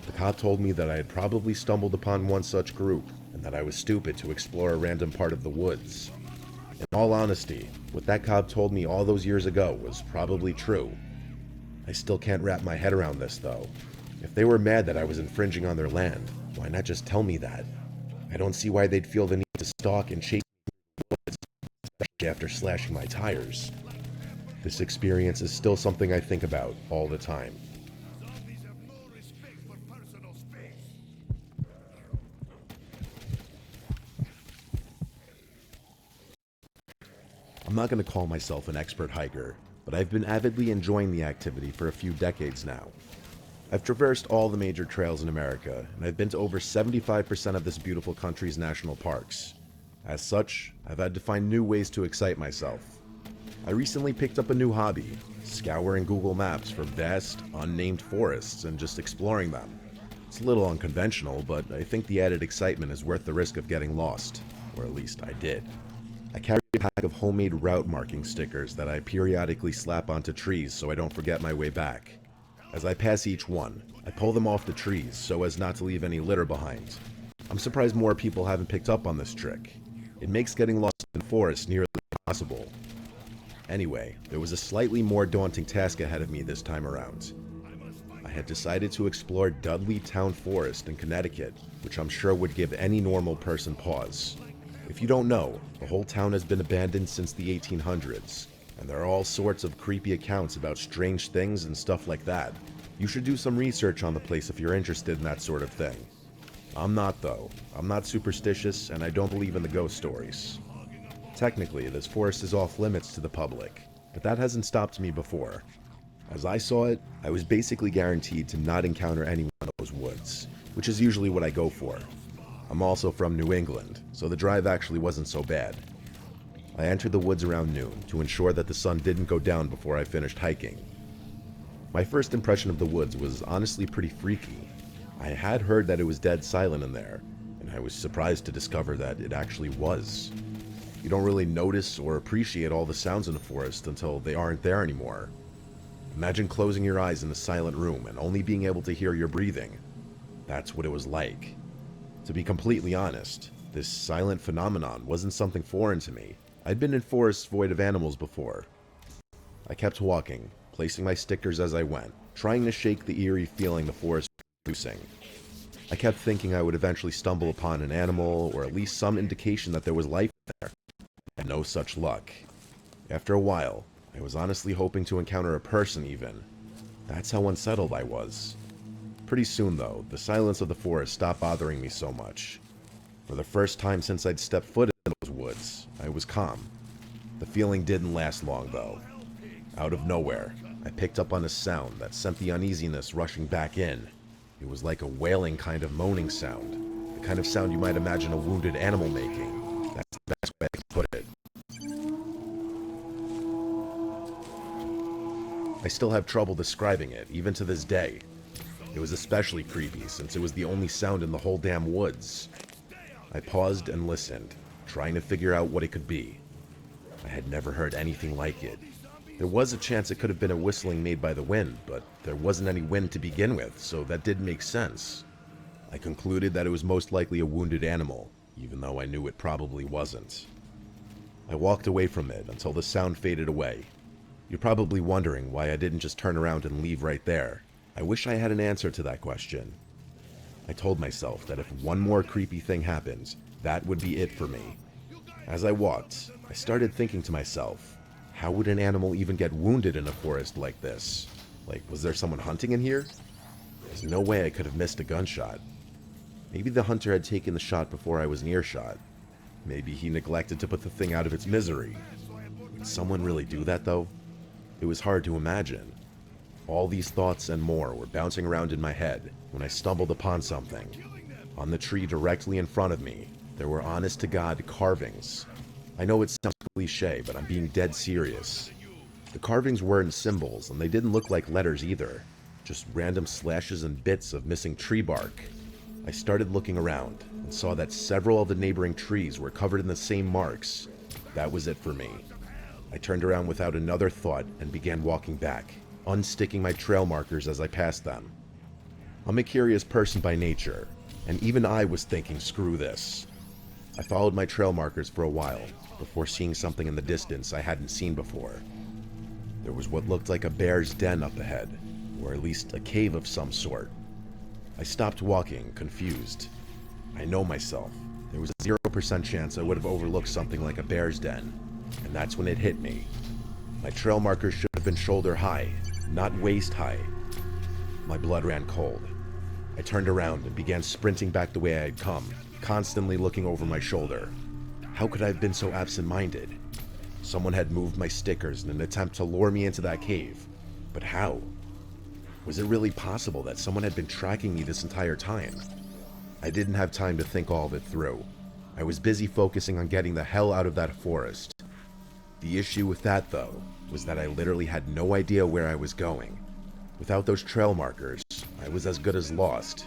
The cop told me that I had probably stumbled upon one such group, and that I was stupid to explore a random part of the woods. In all honesty, what that cop told me all those years ago was probably true. I still can't wrap my head around this though. If they were mad that I was infringing on their land, why not just tell me that? I don't see why they'd feel the need to stalk and chase me, especially after slashing my tires. This experience is still something I think about all the time. Zombies have no respect for personal space. I'm not going to call myself an expert hiker, but I've been avidly enjoying the activity for a few decades now. I've traversed all the major trails in America, and I've been to over 75% of this beautiful country's national parks. As such, I've had to find new ways to excite myself. I recently picked up a new hobby, scouring Google Maps for vast, unnamed forests and just exploring them. It's a little unconventional, but I think the added excitement is worth the risk of getting lost, or at least I did. I carry a pack of homemade route marking stickers that I periodically slap onto trees so I don't forget my way back. As I pass each one, I pull them off the trees so as not to leave any litter behind. I'm surprised more people haven't picked up on this trick. It makes getting lost in the forest nearly impossible. Anyway, there was a slightly more daunting task ahead of me this time around. I had decided to explore Dudley Town Forest in Connecticut, which I'm sure would give any normal person pause. If you don't know, the whole town has been abandoned since the 1800s, and there are all sorts of creepy accounts about strange things and stuff like that. You should do some research on the place if you're interested in that sort of thing. I'm not though. I'm not superstitious, and I don't believe in the ghost stories. Technically, this forest is off limits to the public, but that hasn't stopped me before. As I saw it, I was basically guaranteed to not encounter anyone in those woods, which is usually what I go for. I'm also from New England, so the drive actually wasn't so bad. I entered the woods around noon to ensure that the sun didn't go down before I finished hiking. My first impression of the woods was honestly pretty freaky. I had heard that it was dead silent in there, and I was surprised to discover that it actually was. You don't really notice or appreciate all the sounds in the forest until they aren't there anymore. Imagine closing your eyes in a silent room and only being able to hear your breathing. That's what it was like. To be completely honest, this silent phenomenon wasn't something foreign to me. I'd been in forests void of animals before. I kept walking, placing my stickers as I went, trying to shake the eerie feeling the forest was producing. I kept thinking I would eventually stumble upon an animal, or at least some indication that there was life there, and no such luck. After a while, I was honestly hoping to encounter a person even. That's how unsettled I was. Pretty soon though, the silence of the forest stopped bothering me so much. For the first time since I'd stepped foot in those woods, I was calm. The feeling didn't last long though. Out of nowhere, I picked up on a sound that sent the uneasiness rushing back in. It was like a wailing kind of moaning sound, the kind of sound you might imagine a wounded animal making. That's the best way I can put it. I still have trouble describing it, even to this day. It was especially creepy since it was the only sound in the whole damn woods. I paused and listened, trying to figure out what it could be. I had never heard anything like it. There was a chance it could have been a whistling made by the wind, but there wasn't any wind to begin with, so that didn't make sense. I concluded that it was most likely a wounded animal, even though I knew it probably wasn't. I walked away from it until the sound faded away. You're probably wondering why I didn't just turn around and leave right there. I wish I had an answer to that question. I told myself that if one more creepy thing happened, that would be it for me. As I walked, I started thinking to myself, how would an animal even get wounded in a forest like this? Like, was there someone hunting in here? There's no way I could have missed a gunshot. Maybe the hunter had taken the shot before I was in earshot. Maybe he neglected to put the thing out of its misery. Would someone really do that though? It was hard to imagine. All these thoughts and more were bouncing around in my head when I stumbled upon something. On the tree directly in front of me, there were honest-to-God carvings. I know it sounds cliche, but I'm being dead serious. The carvings weren't symbols, and they didn't look like letters either. Just random slashes and bits of missing tree bark. I started looking around and saw that several of the neighboring trees were covered in the same marks. That was it for me. I turned around without another thought and began walking back, unsticking my trail markers as I passed them. I'm a curious person by nature, and even I was thinking, screw this. I followed my trail markers for a while, before seeing something in the distance I hadn't seen before. There was what looked like a bear's den up ahead, or at least a cave of some sort. I stopped walking, confused. I know myself. There was a 0% chance I would have overlooked something like a bear's den, and that's when it hit me. My trail markers should have been shoulder high, not waist high. My blood ran cold. I turned around and began sprinting back the way I had come, constantly looking over my shoulder. How could I have been so absent-minded? Someone had moved my stickers in an attempt to lure me into that cave. But how? Was it really possible that someone had been tracking me this entire time? I didn't have time to think all of it through. I was busy focusing on getting the hell out of that forest. The issue with that, though, was that I literally had no idea where I was going. Without those trail markers, I was as good as lost.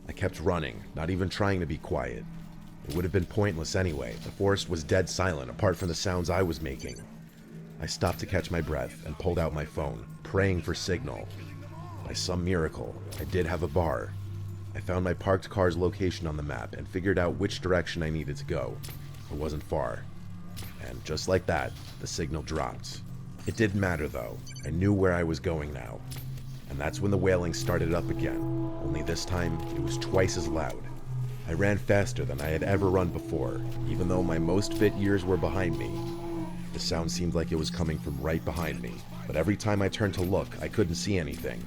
I kept running, not even trying to be quiet. It would have been pointless anyway. The forest was dead silent apart from the sounds I was making. I stopped to catch my breath and pulled out my phone, praying for signal. By some miracle, I did have a bar. I found my parked car's location on the map and figured out which direction I needed to go. It wasn't far. And just like that, the signal dropped. It didn't matter though. I knew where I was going now. And that's when the wailing started up again, only this time it was twice as loud. I ran faster than I had ever run before, even though my most fit years were behind me. The sound seemed like it was coming from right behind me, but every time I turned to look, I couldn't see anything.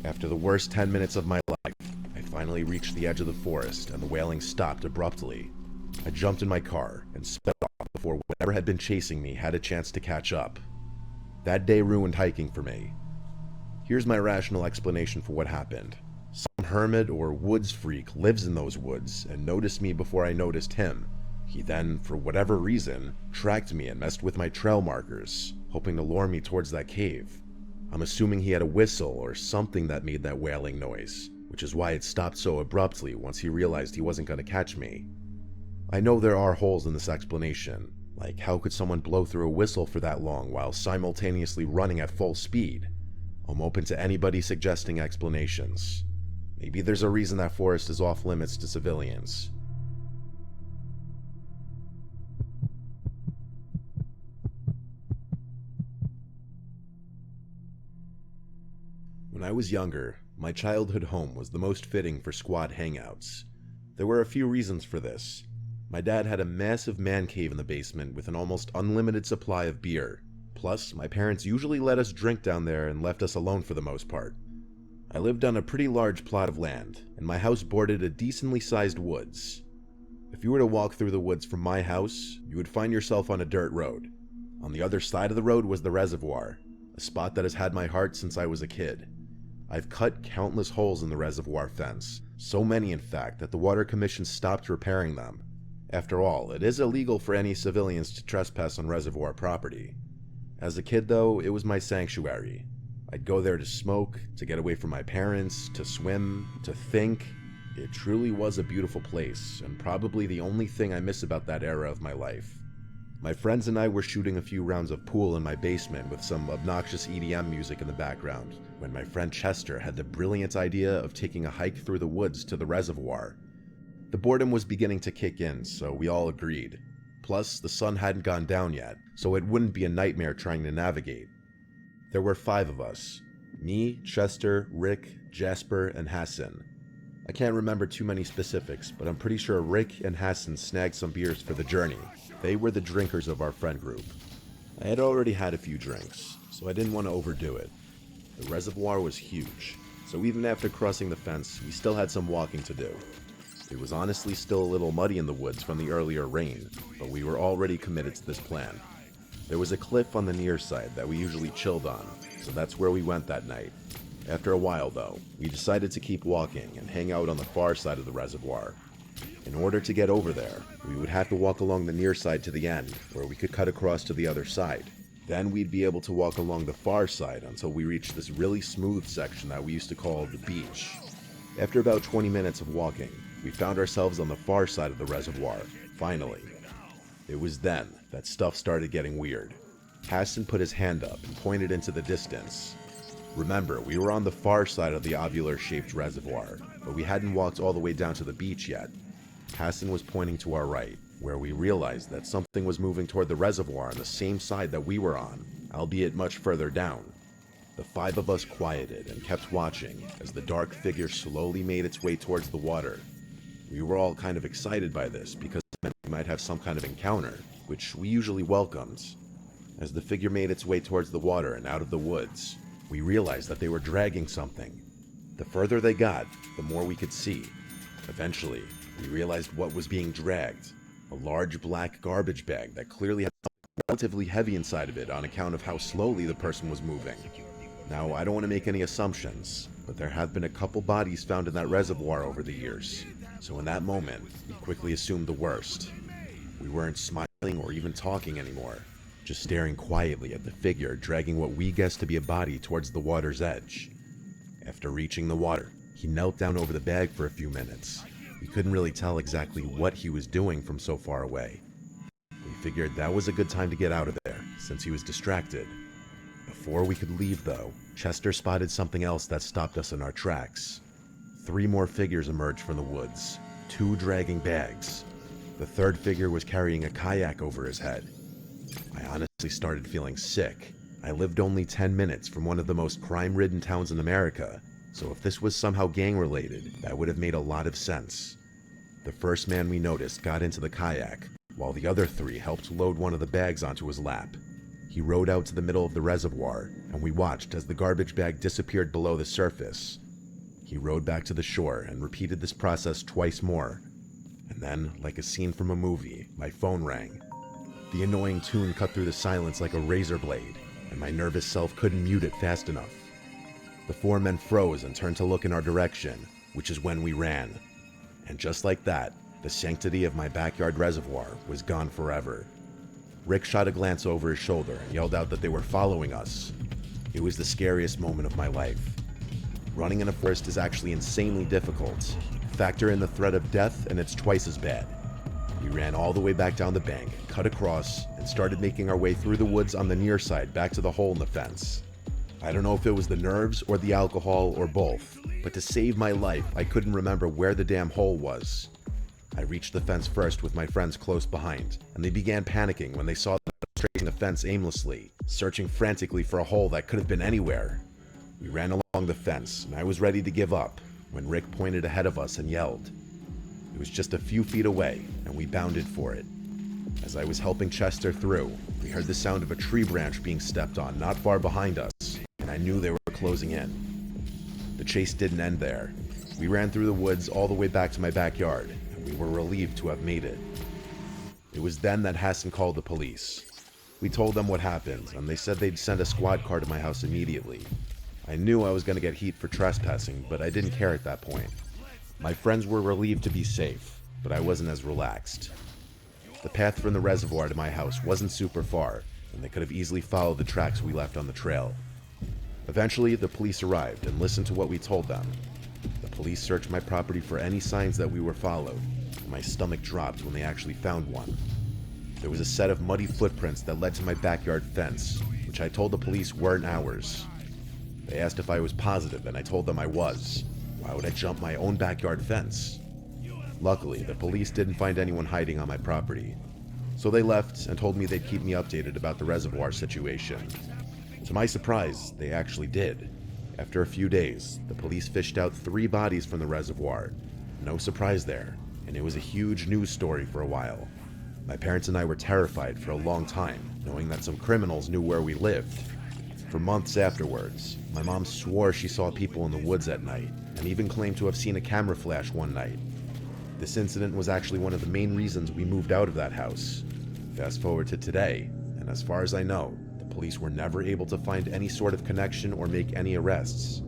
After the worst 10 minutes of my life, I finally reached the edge of the forest and the wailing stopped abruptly. I jumped in my car and sped off before whatever had been chasing me had a chance to catch up. That day ruined hiking for me. Here's my rational explanation for what happened. Some hermit or woods freak lives in those woods and noticed me before I noticed him. He then, for whatever reason, tracked me and messed with my trail markers, hoping to lure me towards that cave. I'm assuming he had a whistle or something that made that wailing noise, which is why it stopped so abruptly once he realized he wasn't going to catch me. I know there are holes in this explanation, like how could someone blow through a whistle for that long while simultaneously running at full speed? I'm open to anybody suggesting explanations. Maybe there's a reason that forest is off limits to civilians. When I was younger, my childhood home was the most fitting for squad hangouts. There were a few reasons for this. My dad had a massive man cave in the basement with an almost unlimited supply of beer. Plus, my parents usually let us drink down there and left us alone for the most part. I lived on a pretty large plot of land, and my house bordered a decently sized woods. If you were to walk through the woods from my house, you would find yourself on a dirt road. On the other side of the road was the reservoir, a spot that has had my heart since I was a kid. I've cut countless holes in the reservoir fence, so many in fact that the Water Commission stopped repairing them. After all, it is illegal for any civilians to trespass on reservoir property. As a kid though, it was my sanctuary. I'd go there to smoke, to get away from my parents, to swim, to think. It truly was a beautiful place, and probably the only thing I miss about that era of my life. My friends and I were shooting a few rounds of pool in my basement with some obnoxious EDM music in the background, when my friend Chester had the brilliant idea of taking a hike through the woods to the reservoir. The boredom was beginning to kick in, so we all agreed. Plus, the sun hadn't gone down yet, so it wouldn't be a nightmare trying to navigate. There were 5 of us. Me, Chester, Rick, Jasper, and Hassan. I can't remember too many specifics, but I'm pretty sure Rick and Hassan snagged some beers for the journey. They were the drinkers of our friend group. I had already had a few drinks, so I didn't want to overdo it. The reservoir was huge, so even after crossing the fence, we still had some walking to do. It was honestly still a little muddy in the woods from the earlier rain, but we were already committed to this plan. There was a cliff on the near side that we usually chilled on, so that's where we went that night. After a while though, we decided to keep walking and hang out on the far side of the reservoir. In order to get over there, we would have to walk along the near side to the end, where we could cut across to the other side. Then we'd be able to walk along the far side until we reached this really smooth section that we used to call the beach. After about 20 minutes of walking, we found ourselves on the far side of the reservoir, finally. It was then that stuff started getting weird. Hassan put his hand up and pointed into the distance. Remember, we were on the far side of the ovular-shaped reservoir, but we hadn't walked all the way down to the beach yet. Hassan was pointing to our right, where we realized that something was moving toward the reservoir on the same side that we were on, albeit much further down. The 5 of us quieted and kept watching as the dark figure slowly made its way towards the water. We were all kind of excited by this because it meant we might have some kind of encounter, which we usually welcomed. As the figure made its way towards the water and out of the woods, we realized that they were dragging something. The further they got, the more we could see. Eventually, we realized what was being dragged. A large black garbage bag that clearly had something relatively heavy inside of it on account of how slowly the person was moving. Now, I don't want to make any assumptions, but there have been a couple bodies found in that reservoir over the years. So in that moment, we quickly assumed the worst. We weren't smiling or even talking anymore, just staring quietly at the figure dragging what we guessed to be a body towards the water's edge. After reaching the water, he knelt down over the bag for a few minutes. We couldn't really tell exactly what he was doing from so far away. We figured that was a good time to get out of there, since he was distracted. Before we could leave though, Chester spotted something else that stopped us in our tracks. 3 more figures emerged from the woods, 2 dragging bags. The 3rd figure was carrying a kayak over his head. I honestly started feeling sick. I lived only 10 minutes from one of the most crime-ridden towns in America, so if this was somehow gang-related, that would have made a lot of sense. The first man we noticed got into the kayak, while the other 3 helped load one of the bags onto his lap. He rowed out to the middle of the reservoir, and we watched as the garbage bag disappeared below the surface. He rowed back to the shore and repeated this process twice more. And then, like a scene from a movie, my phone rang. The annoying tune cut through the silence like a razor blade, and my nervous self couldn't mute it fast enough. The four men froze and turned to look in our direction, which is when we ran. And just like that, the sanctity of my backyard reservoir was gone forever. Rick shot a glance over his shoulder and yelled out that they were following us. It was the scariest moment of my life. Running in a forest is actually insanely difficult. Factor in the threat of death and it's twice as bad. We ran all the way back down the bank, cut across, and started making our way through the woods on the near side back to the hole in the fence. I don't know if it was the nerves or the alcohol or both, but to save my life, I couldn't remember where the damn hole was. I reached the fence first with my friends close behind, and they began panicking when they saw that I was tracing the fence aimlessly, searching frantically for a hole that could have been anywhere. We ran along the fence, and I was ready to give up, when Rick pointed ahead of us and yelled. It was just a few feet away, and we bounded for it. As I was helping Chester through, we heard the sound of a tree branch being stepped on not far behind us, and I knew they were closing in. The chase didn't end there. We ran through the woods all the way back to my backyard, and we were relieved to have made it. It was then that Hassan called the police. We told them what happened, and they said they'd send a squad car to my house immediately. I knew I was going to get heat for trespassing, but I didn't care at that point. My friends were relieved to be safe, but I wasn't as relaxed. The path from the reservoir to my house wasn't super far, and they could have easily followed the tracks we left on the trail. Eventually, the police arrived and listened to what we told them. The police searched my property for any signs that we were followed, and my stomach dropped when they actually found one. There was a set of muddy footprints that led to my backyard fence, which I told the police weren't ours. They asked if I was positive, and I told them I was. Why would I jump my own backyard fence? Luckily, the police didn't find anyone hiding on my property, so they left and told me they'd keep me updated about the reservoir situation. To my surprise, they actually did. After a few days, the police fished out 3 bodies from the reservoir. No surprise there, and it was a huge news story for a while. My parents and I were terrified for a long time, knowing that some criminals knew where we lived. For months afterwards, my mom swore she saw people in the woods at night, and even claimed to have seen a camera flash one night. This incident was actually one of the main reasons we moved out of that house. Fast forward to today, and as far as I know, the police were never able to find any sort of connection or make any arrests.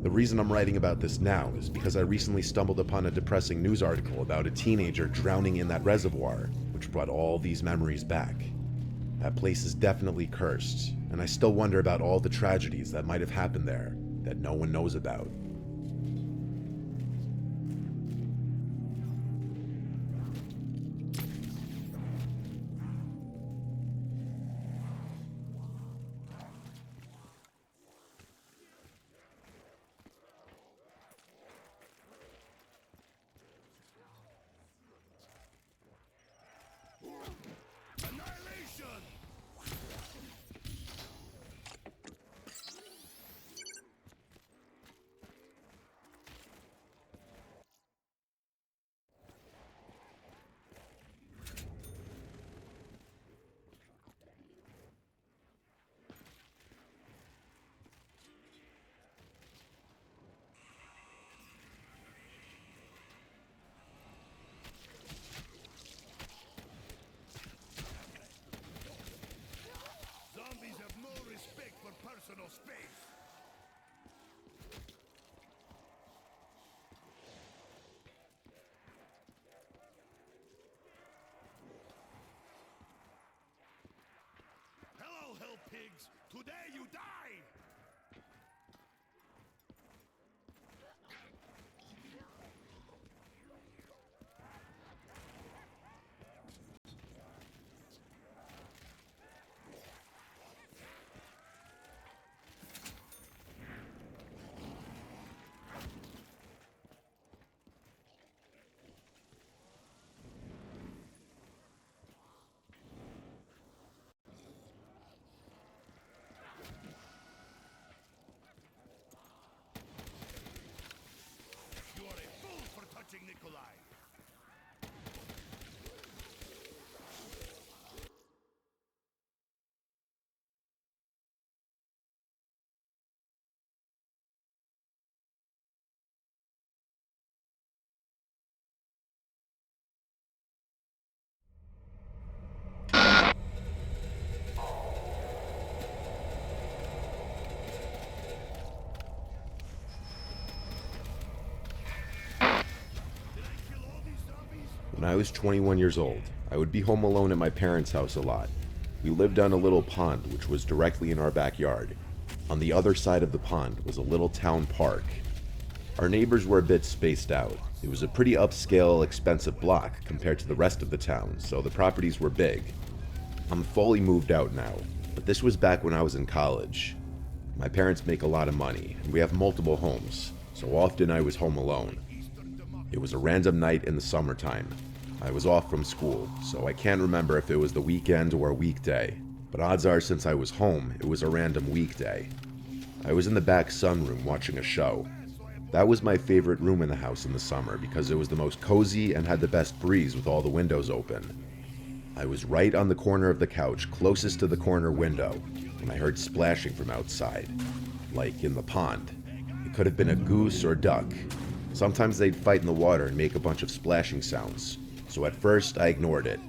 The reason I'm writing about this now is because I recently stumbled upon a depressing news article about a teenager drowning in that reservoir, which brought all these memories back. That place is definitely cursed, and I still wonder about all the tragedies that might have happened there that no one knows about. Annihilation! Zombies have no respect for personal space. Hello, hell pigs. Today you die. I was 21 years old, I would be home alone at my parents' house a lot. We lived on a little pond which was directly in our backyard. On the other side of the pond was a little town park. Our neighbors were a bit spaced out. It was a pretty upscale, expensive block compared to the rest of the town, so the properties were big. I'm fully moved out now, but this was back when I was in college. My parents make a lot of money, and we have multiple homes, so often I was home alone. It was a random night in the summertime. I was off from school, so I can't remember if it was the weekend or a weekday, but odds are since I was home, it was a random weekday. I was in the back sunroom watching a show. That was my favorite room in the house in the summer because it was the most cozy and had the best breeze with all the windows open. I was right on the corner of the couch closest to the corner window when I heard splashing from outside, like in the pond. It could have been a goose or duck. Sometimes they'd fight in the water and make a bunch of splashing sounds, so at first I ignored it,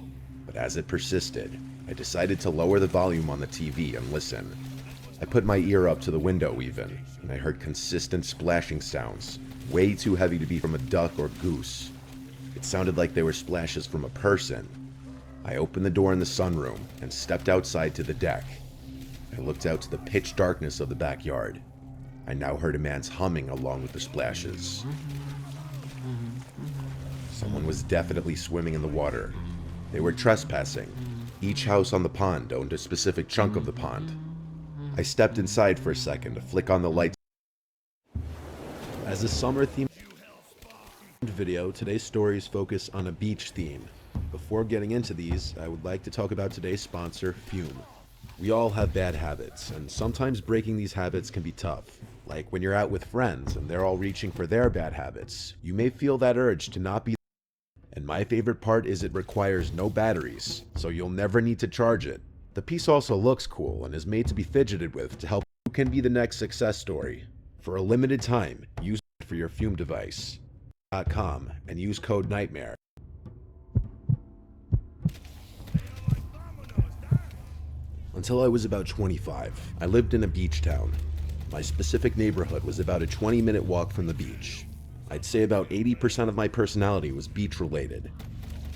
but as it persisted, I decided to lower the volume on the TV and listen. I put my ear up to the window even, and I heard consistent splashing sounds, way too heavy to be from a duck or goose. It sounded like they were splashes from a person. I opened the door in the sunroom and stepped outside to the deck. I looked out to the pitch darkness of the backyard. I now heard a man's humming along with the splashes. Someone was definitely swimming in the water. They were trespassing. Each house on the pond owned a specific chunk of the pond. I stepped inside for a second to flick on the lights. As a summer-themed video, today's stories focus on a beach theme. Before getting into these, I would like to talk about today's sponsor, Fume. We all have bad habits, and sometimes breaking these habits can be tough. Like when you're out with friends and they're all reaching for their bad habits, you may feel that urge to not be. And my favorite part is it requires no batteries, so you'll never need to charge it. The piece also looks cool and is made to be fidgeted with to help who can be the next success story. For a limited time, use it for your Fume device. .com and use code NIGHTMARE. Until I was about 25, I lived in a beach town. My specific neighborhood was about a 20-minute walk from the beach. I'd say about 80% of my personality was beach-related.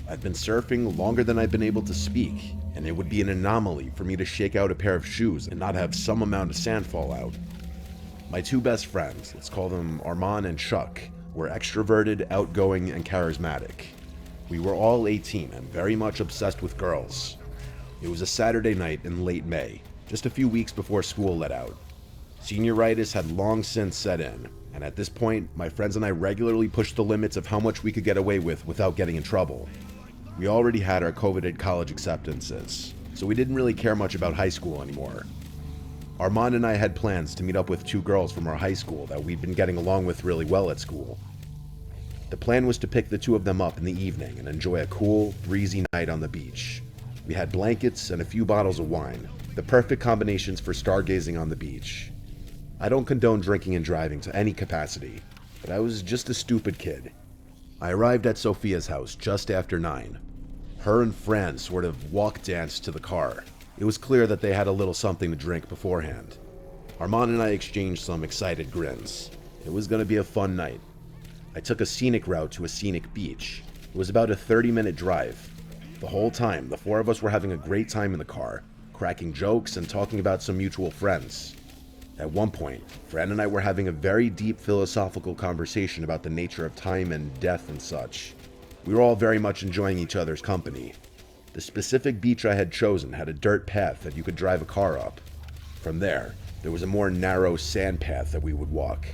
I've been surfing longer than I've been able to speak, and it would be an anomaly for me to shake out a pair of shoes and not have some amount of sand fall out. My two best friends, let's call them Armand and Chuck, were extroverted, outgoing, and charismatic. We were all 18 and very much obsessed with girls. It was a Saturday night in late May, just a few weeks before school let out. Senioritis had long since set in, and at this point, my friends and I regularly pushed the limits of how much we could get away with without getting in trouble. We already had our coveted college acceptances, so we didn't really care much about high school anymore. Armand and I had plans to meet up with two girls from our high school that we'd been getting along with really well at school. The plan was to pick the two of them up in the evening and enjoy a cool, breezy night on the beach. We had blankets and a few bottles of wine, the perfect combinations for stargazing on the beach. I don't condone drinking and driving to any capacity, but I was just a stupid kid. I arrived at Sophia's house just after 9. Her and Fran sort of walk danced to the car. It was clear that they had a little something to drink beforehand. Armand and I exchanged some excited grins. It was going to be a fun night. I took a scenic route to a scenic beach. It was about a 30-minute drive. The whole time, the four of us were having a great time in the car, cracking jokes and talking about some mutual friends. At one point, Fran and I were having a very deep philosophical conversation about the nature of time and death and such. We were all very much enjoying each other's company. The specific beach I had chosen had a dirt path that you could drive a car up. From there was a more narrow sand path that we would walk.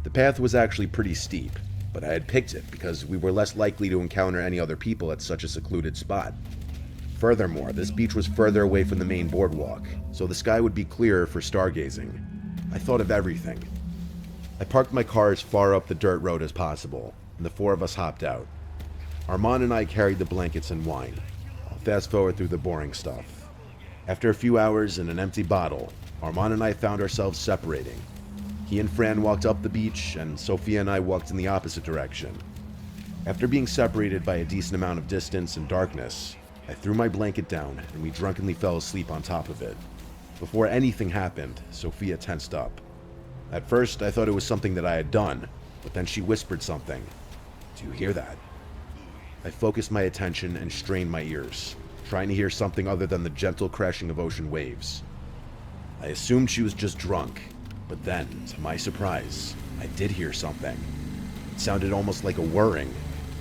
The path was actually pretty steep, but I had picked it because we were less likely to encounter any other people at such a secluded spot. Furthermore, this beach was further away from the main boardwalk, so the sky would be clearer for stargazing. I thought of everything. I parked my car as far up the dirt road as possible, and the four of us hopped out. Armand and I carried the blankets and wine. I'll fast forward through the boring stuff. After a few hours and an empty bottle, Armand and I found ourselves separating. He and Fran walked up the beach, and Sophia and I walked in the opposite direction. After being separated by a decent amount of distance and darkness, I threw my blanket down and we drunkenly fell asleep on top of it. Before anything happened, Sophia tensed up. At first, I thought it was something that I had done, but then she whispered something. "Do you hear that?" I focused my attention and strained my ears, trying to hear something other than the gentle crashing of ocean waves. I assumed she was just drunk, but then, to my surprise, I did hear something. It sounded almost like a whirring,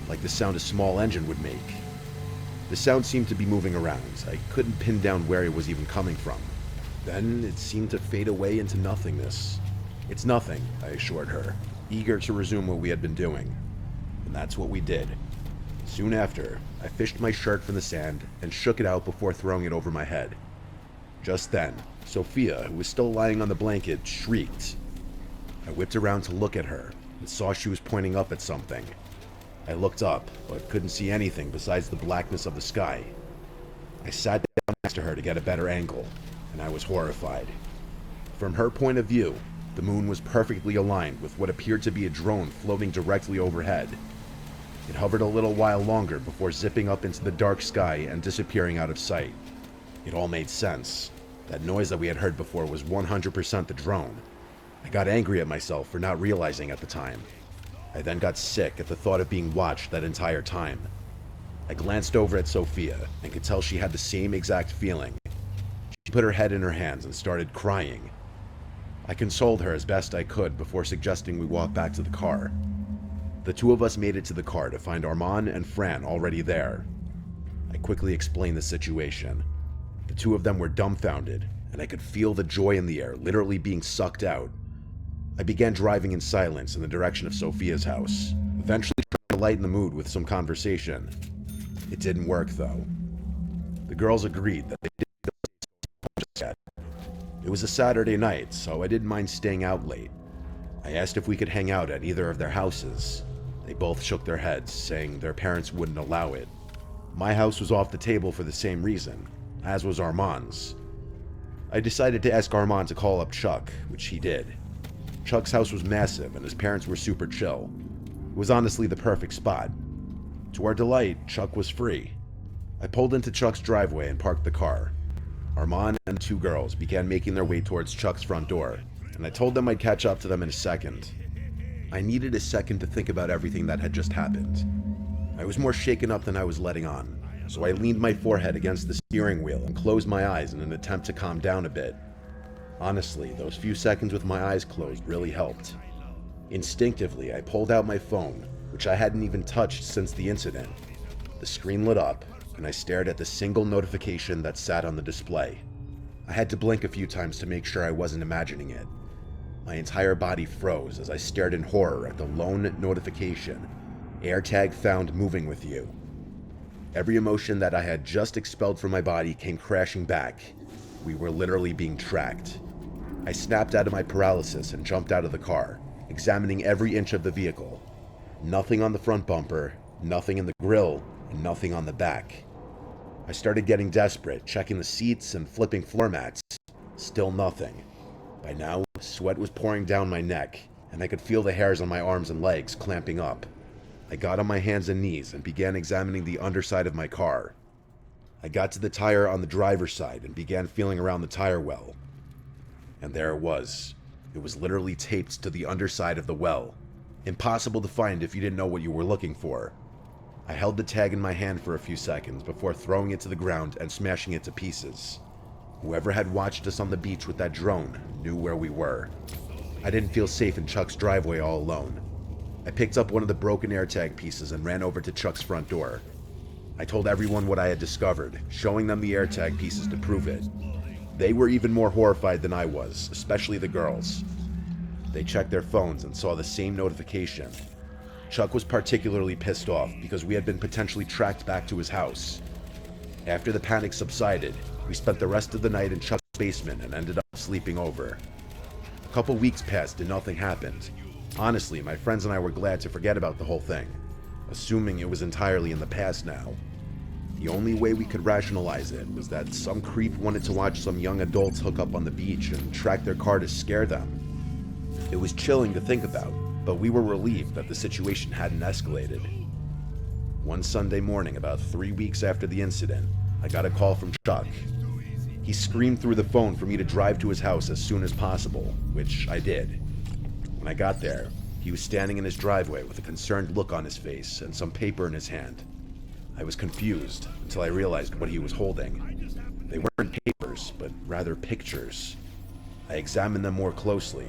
like the sound a small engine would make. The sound seemed to be moving around. I couldn't pin down where it was even coming from. Then it seemed to fade away into nothingness. "It's nothing," I assured her, eager to resume what we had been doing. And that's what we did. Soon after, I fished my shirt from the sand and shook it out before throwing it over my head. Just then, Sophia, who was still lying on the blanket, shrieked. I whipped around to look at her and saw she was pointing up at something. I looked up, but couldn't see anything besides the blackness of the sky. I sat down next to her to get a better angle, and I was horrified. From her point of view, the moon was perfectly aligned with what appeared to be a drone floating directly overhead. It hovered a little while longer before zipping up into the dark sky and disappearing out of sight. It all made sense. That noise that we had heard before was 100% the drone. I got angry at myself for not realizing at the time. I then got sick at the thought of being watched that entire time. I glanced over at Sophia and could tell she had the same exact feeling. She put her head in her hands and started crying. I consoled her as best I could before suggesting we walk back to the car. The two of us made it to the car to find Armand and Fran already there. I quickly explained the situation. The two of them were dumbfounded, and I could feel the joy in the air literally being sucked out. I began driving in silence in the direction of Sophia's house, eventually trying to lighten the mood with some conversation. It didn't work, though. The girls agreed that they didn't feel just yet. It was a Saturday night, so I didn't mind staying out late. I asked if we could hang out at either of their houses. They both shook their heads, saying their parents wouldn't allow it. My house was off the table for the same reason, as was Armand's. I decided to ask Armand to call up Chuck, which he did. Chuck's house was massive and his parents were super chill. It was honestly the perfect spot. To our delight, Chuck was free. I pulled into Chuck's driveway and parked the car. Armand and the two girls began making their way towards Chuck's front door, and I told them I'd catch up to them in a second. I needed a second to think about everything that had just happened. I was more shaken up than I was letting on, so I leaned my forehead against the steering wheel and closed my eyes in an attempt to calm down a bit. Honestly, those few seconds with my eyes closed really helped. Instinctively, I pulled out my phone, which I hadn't even touched since the incident. The screen lit up, and I stared at the single notification that sat on the display. I had to blink a few times to make sure I wasn't imagining it. My entire body froze as I stared in horror at the lone notification. AirTag found moving with you. Every emotion that I had just expelled from my body came crashing back. We were literally being tracked. I snapped out of my paralysis and jumped out of the car, examining every inch of the vehicle. Nothing on the front bumper, nothing in the grille, and nothing on the back. I started getting desperate, checking the seats and flipping floor mats. Still nothing. By now, sweat was pouring down my neck, and I could feel the hairs on my arms and legs clamping up. I got on my hands and knees and began examining the underside of my car. I got to the tire on the driver's side and began feeling around the tire well. And there it was. It was literally taped to the underside of the well. Impossible to find if you didn't know what you were looking for. I held the tag in my hand for a few seconds before throwing it to the ground and smashing it to pieces. Whoever had watched us on the beach with that drone knew where we were. I didn't feel safe in Chuck's driveway all alone. I picked up one of the broken AirTag pieces and ran over to Chuck's front door. I told everyone what I had discovered, showing them the AirTag pieces to prove it. They were even more horrified than I was, especially the girls. They checked their phones and saw the same notification. Chuck was particularly pissed off because we had been potentially tracked back to his house. After the panic subsided, we spent the rest of the night in Chuck's basement and ended up sleeping over. A couple weeks passed and nothing happened. Honestly, my friends and I were glad to forget about the whole thing, assuming it was entirely in the past now. The only way we could rationalize it was that some creep wanted to watch some young adults hook up on the beach and track their car to scare them. It was chilling to think about, but we were relieved that the situation hadn't escalated. One Sunday morning, about 3 weeks after the incident, I got a call from Chuck. He screamed through the phone for me to drive to his house as soon as possible, which I did. When I got there, he was standing in his driveway with a concerned look on his face and some paper in his hand. I was confused until I realized what he was holding. They weren't papers, but rather pictures. I examined them more closely.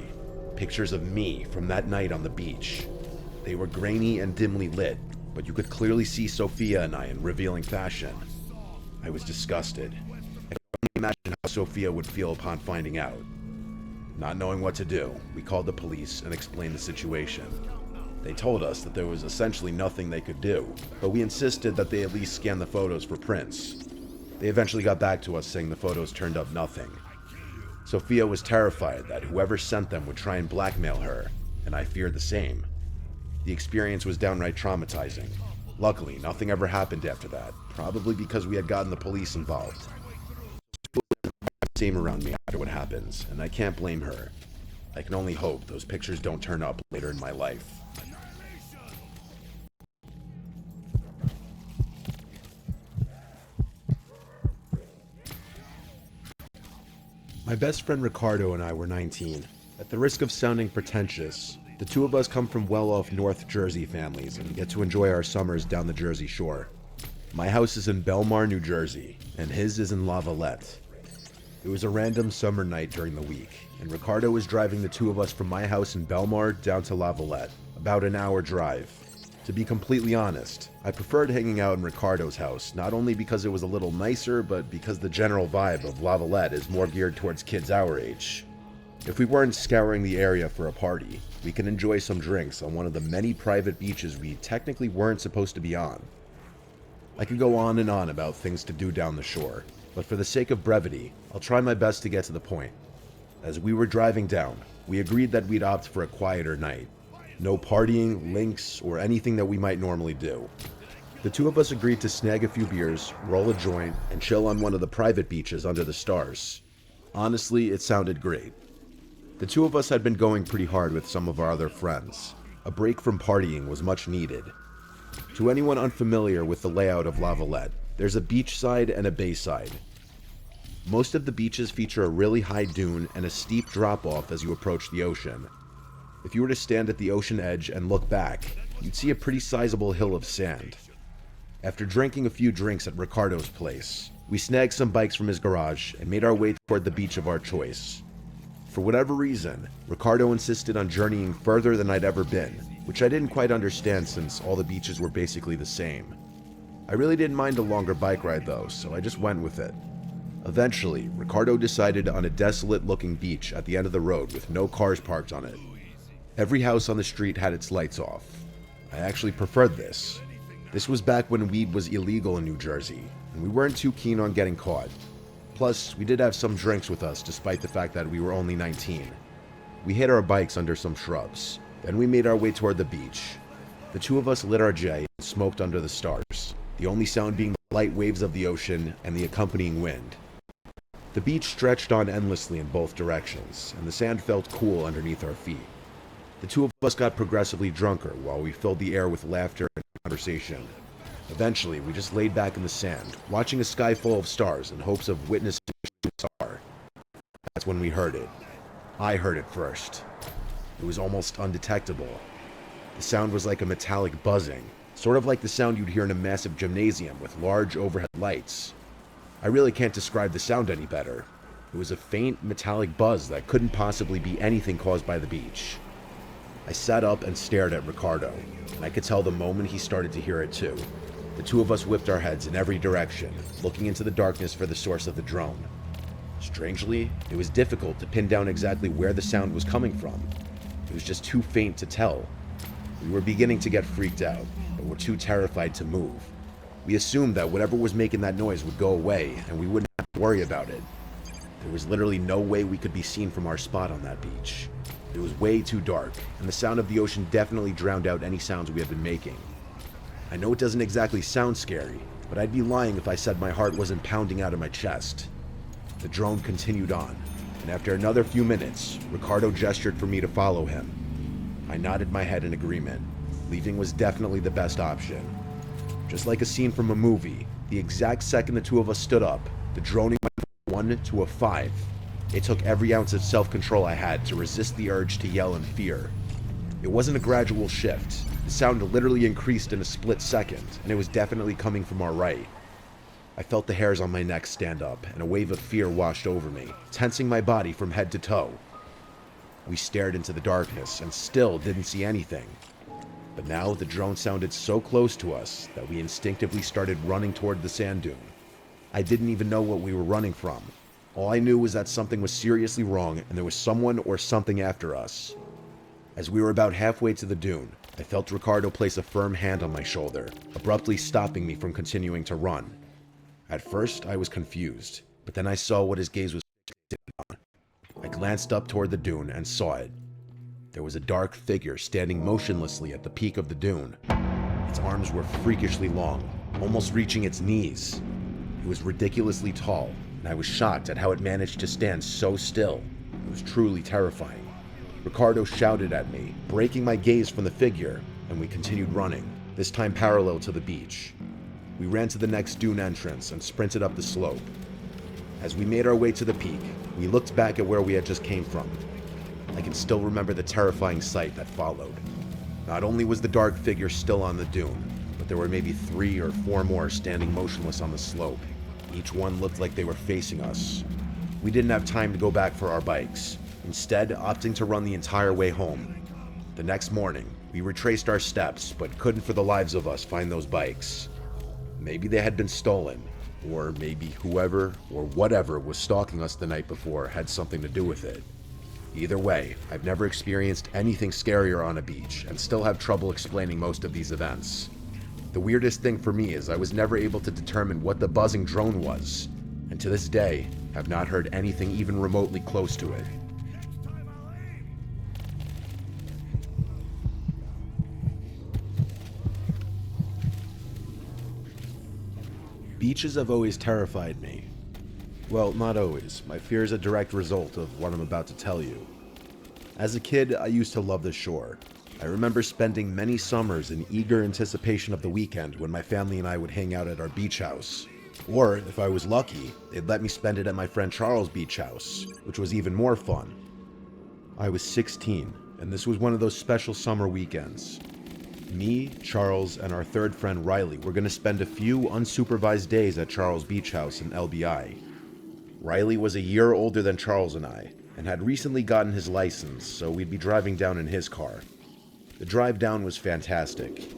Pictures of me from that night on the beach. They were grainy and dimly lit, but you could clearly see Sophia and I in revealing fashion. I was disgusted. I could only imagine how Sophia would feel upon finding out. Not knowing what to do, we called the police and explained the situation. They told us that there was essentially nothing they could do, but we insisted that they at least scan the photos for prints. They eventually got back to us saying the photos turned up nothing. Sophia was terrified that whoever sent them would try and blackmail her, and I feared the same. The experience was downright traumatizing. Luckily, nothing ever happened after that, probably because we had gotten the police involved. Same around me after what happens, and I can't blame her. I can only hope those pictures don't turn up later in my life. My best friend Ricardo and I were 19. At the risk of sounding pretentious, the two of us come from well-off North Jersey families and get to enjoy our summers down the Jersey Shore. My house is in Belmar, New Jersey, and his is in Lavallette. It was a random summer night during the week, and Ricardo was driving the two of us from my house in Belmar down to Lavallette, about an hour drive. To be completely honest, I preferred hanging out in Ricardo's house, not only because it was a little nicer, but because the general vibe of Lavallette is more geared towards kids our age. If we weren't scouring the area for a party, we could enjoy some drinks on one of the many private beaches we technically weren't supposed to be on. I could go on and on about things to do down the shore, but for the sake of brevity, I'll try my best to get to the point. As we were driving down, we agreed that we'd opt for a quieter night. No partying, links, or anything that we might normally do. The two of us agreed to snag a few beers, roll a joint, and chill on one of the private beaches under the stars. Honestly, it sounded great. The two of us had been going pretty hard with some of our other friends. A break from partying was much needed. To anyone unfamiliar with the layout of Lavallette, there's a beach side and a bay side. Most of the beaches feature a really high dune and a steep drop-off as you approach the ocean. If you were to stand at the ocean edge and look back, you'd see a pretty sizable hill of sand. After drinking a few drinks at Ricardo's place, we snagged some bikes from his garage and made our way toward the beach of our choice. For whatever reason, Ricardo insisted on journeying further than I'd ever been, which I didn't quite understand since all the beaches were basically the same. I really didn't mind a longer bike ride though, so I just went with it. Eventually, Ricardo decided on a desolate-looking beach at the end of the road with no cars parked on it. Every house on the street had its lights off. I actually preferred this. This was back when weed was illegal in New Jersey, and we weren't too keen on getting caught. Plus, we did have some drinks with us despite the fact that we were only 19. We hid our bikes under some shrubs. Then we made our way toward the beach. The two of us lit our J and smoked under the stars, the only sound being the light waves of the ocean and the accompanying wind. The beach stretched on endlessly in both directions, and the sand felt cool underneath our feet. The two of us got progressively drunker while we filled the air with laughter and conversation. Eventually, we just laid back in the sand, watching a sky full of stars in hopes of witnessing a star. That's when we heard it. I heard it first. It was almost undetectable. The sound was like a metallic buzzing, sort of like the sound you'd hear in a massive gymnasium with large overhead lights. I really can't describe the sound any better. It was a faint, metallic buzz that couldn't possibly be anything caused by the beach. I sat up and stared at Ricardo, and I could tell the moment he started to hear it too. The two of us whipped our heads in every direction, looking into the darkness for the source of the drone. Strangely, it was difficult to pin down exactly where the sound was coming from. It was just too faint to tell. We were beginning to get freaked out, but were too terrified to move. We assumed that whatever was making that noise would go away, and we wouldn't have to worry about it. There was literally no way we could be seen from our spot on that beach. It was way too dark, and the sound of the ocean definitely drowned out any sounds we had been making. I know it doesn't exactly sound scary, but I'd be lying if I said my heart wasn't pounding out of my chest. The drone continued on, and after another few minutes, Ricardo gestured for me to follow him. I nodded my head in agreement. Leaving was definitely the best option. Just like a scene from a movie, the exact second the two of us stood up, the droning went from 1 to a 5. It took every ounce of self-control I had to resist the urge to yell in fear. It wasn't a gradual shift. The sound literally increased in a split second, and it was definitely coming from our right. I felt the hairs on my neck stand up, and a wave of fear washed over me, tensing my body from head to toe. We stared into the darkness and still didn't see anything. But now the drone sounded so close to us that we instinctively started running toward the sand dune. I didn't even know what we were running from. All I knew was that something was seriously wrong and there was someone or something after us. As we were about halfway to the dune, I felt Ricardo place a firm hand on my shoulder, abruptly stopping me from continuing to run. At first, I was confused, but then I saw what his gaze was fixated on. I glanced up toward the dune and saw it. There was a dark figure standing motionlessly at the peak of the dune. Its arms were freakishly long, almost reaching its knees. It was ridiculously tall, and I was shocked at how it managed to stand so still. It was truly terrifying. Ricardo shouted at me, breaking my gaze from the figure, and we continued running, this time parallel to the beach. We ran to the next dune entrance and sprinted up the slope. As we made our way to the peak, we looked back at where we had just came from. I can still remember the terrifying sight that followed. Not only was the dark figure still on the dune, but there were maybe 3 or 4 more standing motionless on the slope. Each one looked like they were facing us. We didn't have time to go back for our bikes, instead opting to run the entire way home. The next morning, we retraced our steps, but couldn't for the lives of us find those bikes. Maybe they had been stolen, or maybe whoever or whatever was stalking us the night before had something to do with it. Either way, I've never experienced anything scarier on a beach and still have trouble explaining most of these events. The weirdest thing for me is I was never able to determine what the buzzing drone was, and to this day, have not heard anything even remotely close to it. Beaches have always terrified me. Well, not always. My fear is a direct result of what I'm about to tell you. As a kid, I used to love the shore. I remember spending many summers in eager anticipation of the weekend when my family and I would hang out at our beach house. Or, if I was lucky, they'd let me spend it at my friend Charles' beach house, which was even more fun. I was 16, and this was one of those special summer weekends. Me, Charles, and our third friend Riley were going to spend a few unsupervised days at Charles' beach house in LBI. Riley was a year older than Charles and I, and had recently gotten his license, so we'd be driving down in his car. The drive down was fantastic.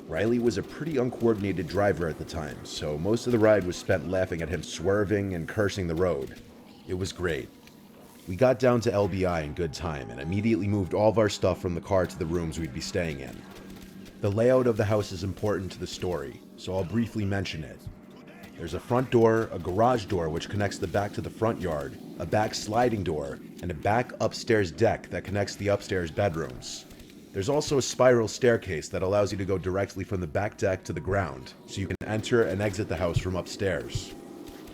Riley was a pretty uncoordinated driver at the time, so most of the ride was spent laughing at him swerving and cursing the road. It was great. We got down to LBI in good time and immediately moved all of our stuff from the car to the rooms we'd be staying in. The layout of the house is important to the story, so I'll briefly mention it. There's a front door, a garage door which connects the back to the front yard, a back sliding door, and a back upstairs deck that connects the upstairs bedrooms. There's also a spiral staircase that allows you to go directly from the back deck to the ground, so you can enter and exit the house from upstairs.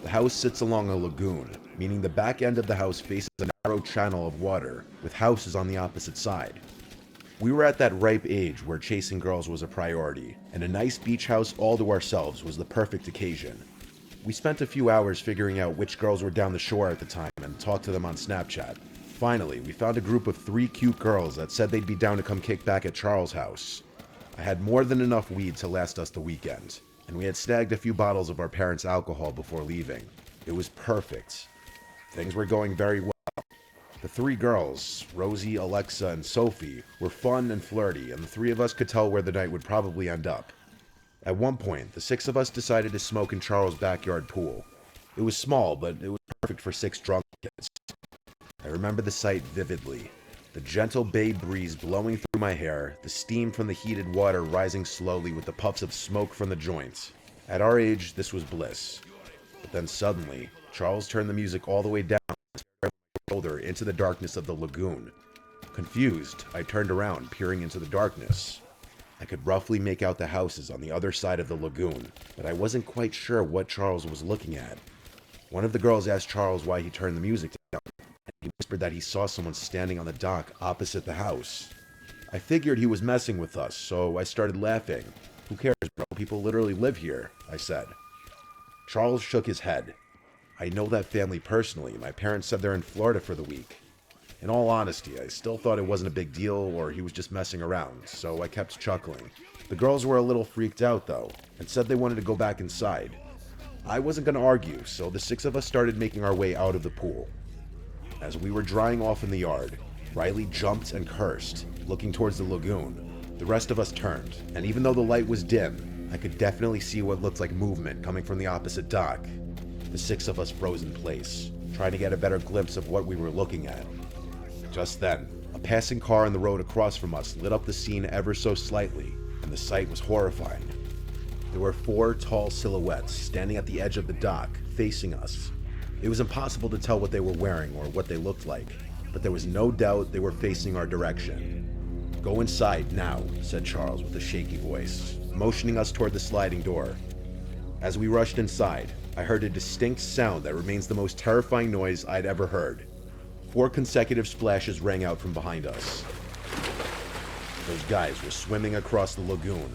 The house sits along a lagoon, meaning the back end of the house faces a narrow channel of water, with houses on the opposite side. We were at that ripe age where chasing girls was a priority, and a nice beach house all to ourselves was the perfect occasion. We spent a few hours figuring out which girls were down the shore at the time and talked to them on Snapchat. Finally, we found a group of 3 cute girls that said they'd be down to come kick back at Charles' house. I had more than enough weed to last us the weekend, and we had snagged a few bottles of our parents' alcohol before leaving. It was perfect. Things were going very well. The 3 girls, Rosie, Alexa, and Sophie, were fun and flirty, and the 3 of us could tell where the night would probably end up. At one point, the 6 of us decided to smoke in Charles' backyard pool. It was small, but it was perfect for 6 drunk kids. I remember the sight vividly. The gentle bay breeze blowing through my hair, the steam from the heated water rising slowly with the puffs of smoke from the joint. At our age, this was bliss. But then suddenly, Charles turned the music all the way down and stared over my shoulder into the darkness of the lagoon. Confused, I turned around, peering into the darkness. I could roughly make out the houses on the other side of the lagoon, but I wasn't quite sure what Charles was looking at. One of the girls asked Charles why he turned the music down, and he whispered that he saw someone standing on the dock opposite the house. I figured he was messing with us, so I started laughing. "Who cares, bro? People literally live here," I said. Charles shook his head. "I know that family personally. My parents said they're in Florida for the week." In all honesty, I still thought it wasn't a big deal or he was just messing around, so I kept chuckling. The girls were a little freaked out though, and said they wanted to go back inside. I wasn't going to argue, so the six of us started making our way out of the pool. As we were drying off in the yard, Riley jumped and cursed, looking towards the lagoon. The rest of us turned, and even though the light was dim, I could definitely see what looked like movement coming from the opposite dock. The six of us froze in place, trying to get a better glimpse of what we were looking at. Just then, a passing car on the road across from us lit up the scene ever so slightly, and the sight was horrifying. There were 4 tall silhouettes standing at the edge of the dock, facing us. It was impossible to tell what they were wearing or what they looked like, but there was no doubt they were facing our direction. "Go inside now," said Charles with a shaky voice, motioning us toward the sliding door. As we rushed inside, I heard a distinct sound that remains the most terrifying noise I'd ever heard. 4 consecutive splashes rang out from behind us. Those guys were swimming across the lagoon.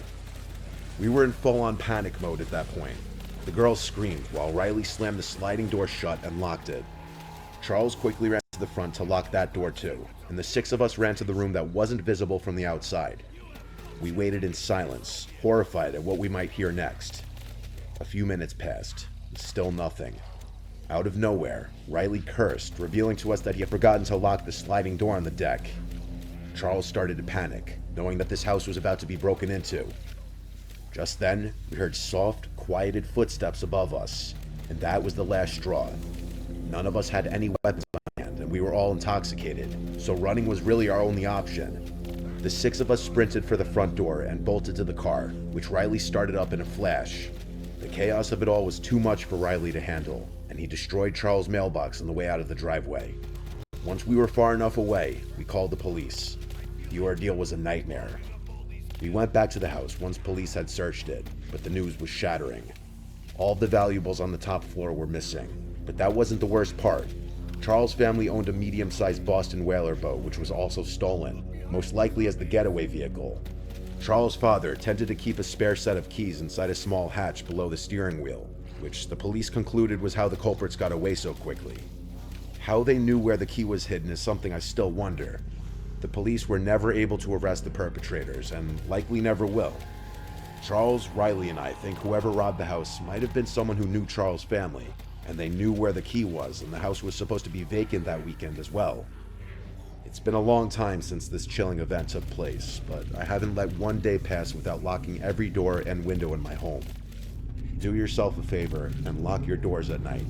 We were in full-on panic mode at that point. The girls screamed while Riley slammed the sliding door shut and locked it. Charles quickly ran to the front to lock that door too, and the 6 of us ran to the room that wasn't visible from the outside. We waited in silence, horrified at what we might hear next. A few minutes passed, and still nothing. Out of nowhere, Riley cursed, revealing to us that he had forgotten to lock the sliding door on the deck. Charles started to panic, knowing that this house was about to be broken into. Just then, we heard soft, quieted footsteps above us, and that was the last straw. None of us had any weapons on hand, and we were all intoxicated, so running was really our only option. The 6 of us sprinted for the front door and bolted to the car, which Riley started up in a flash. The chaos of it all was too much for Riley to handle, and he destroyed Charles' mailbox on the way out of the driveway. Once we were far enough away, we called the police. The ordeal was a nightmare. We went back to the house once police had searched it, but the news was shattering. All of the valuables on the top floor were missing, but that wasn't the worst part. Charles' family owned a medium-sized Boston whaler boat, which was also stolen, most likely as the getaway vehicle. Charles' father tended to keep a spare set of keys inside a small hatch below the steering wheel, which the police concluded was how the culprits got away so quickly. How they knew where the key was hidden is something I still wonder. The police were never able to arrest the perpetrators, and likely never will. Charles, Riley, and I think whoever robbed the house might have been someone who knew Charles' family, and they knew where the key was, and the house was supposed to be vacant that weekend as well. It's been a long time since this chilling event took place, but I haven't let one day pass without locking every door and window in my home. Do yourself a favor and lock your doors at night.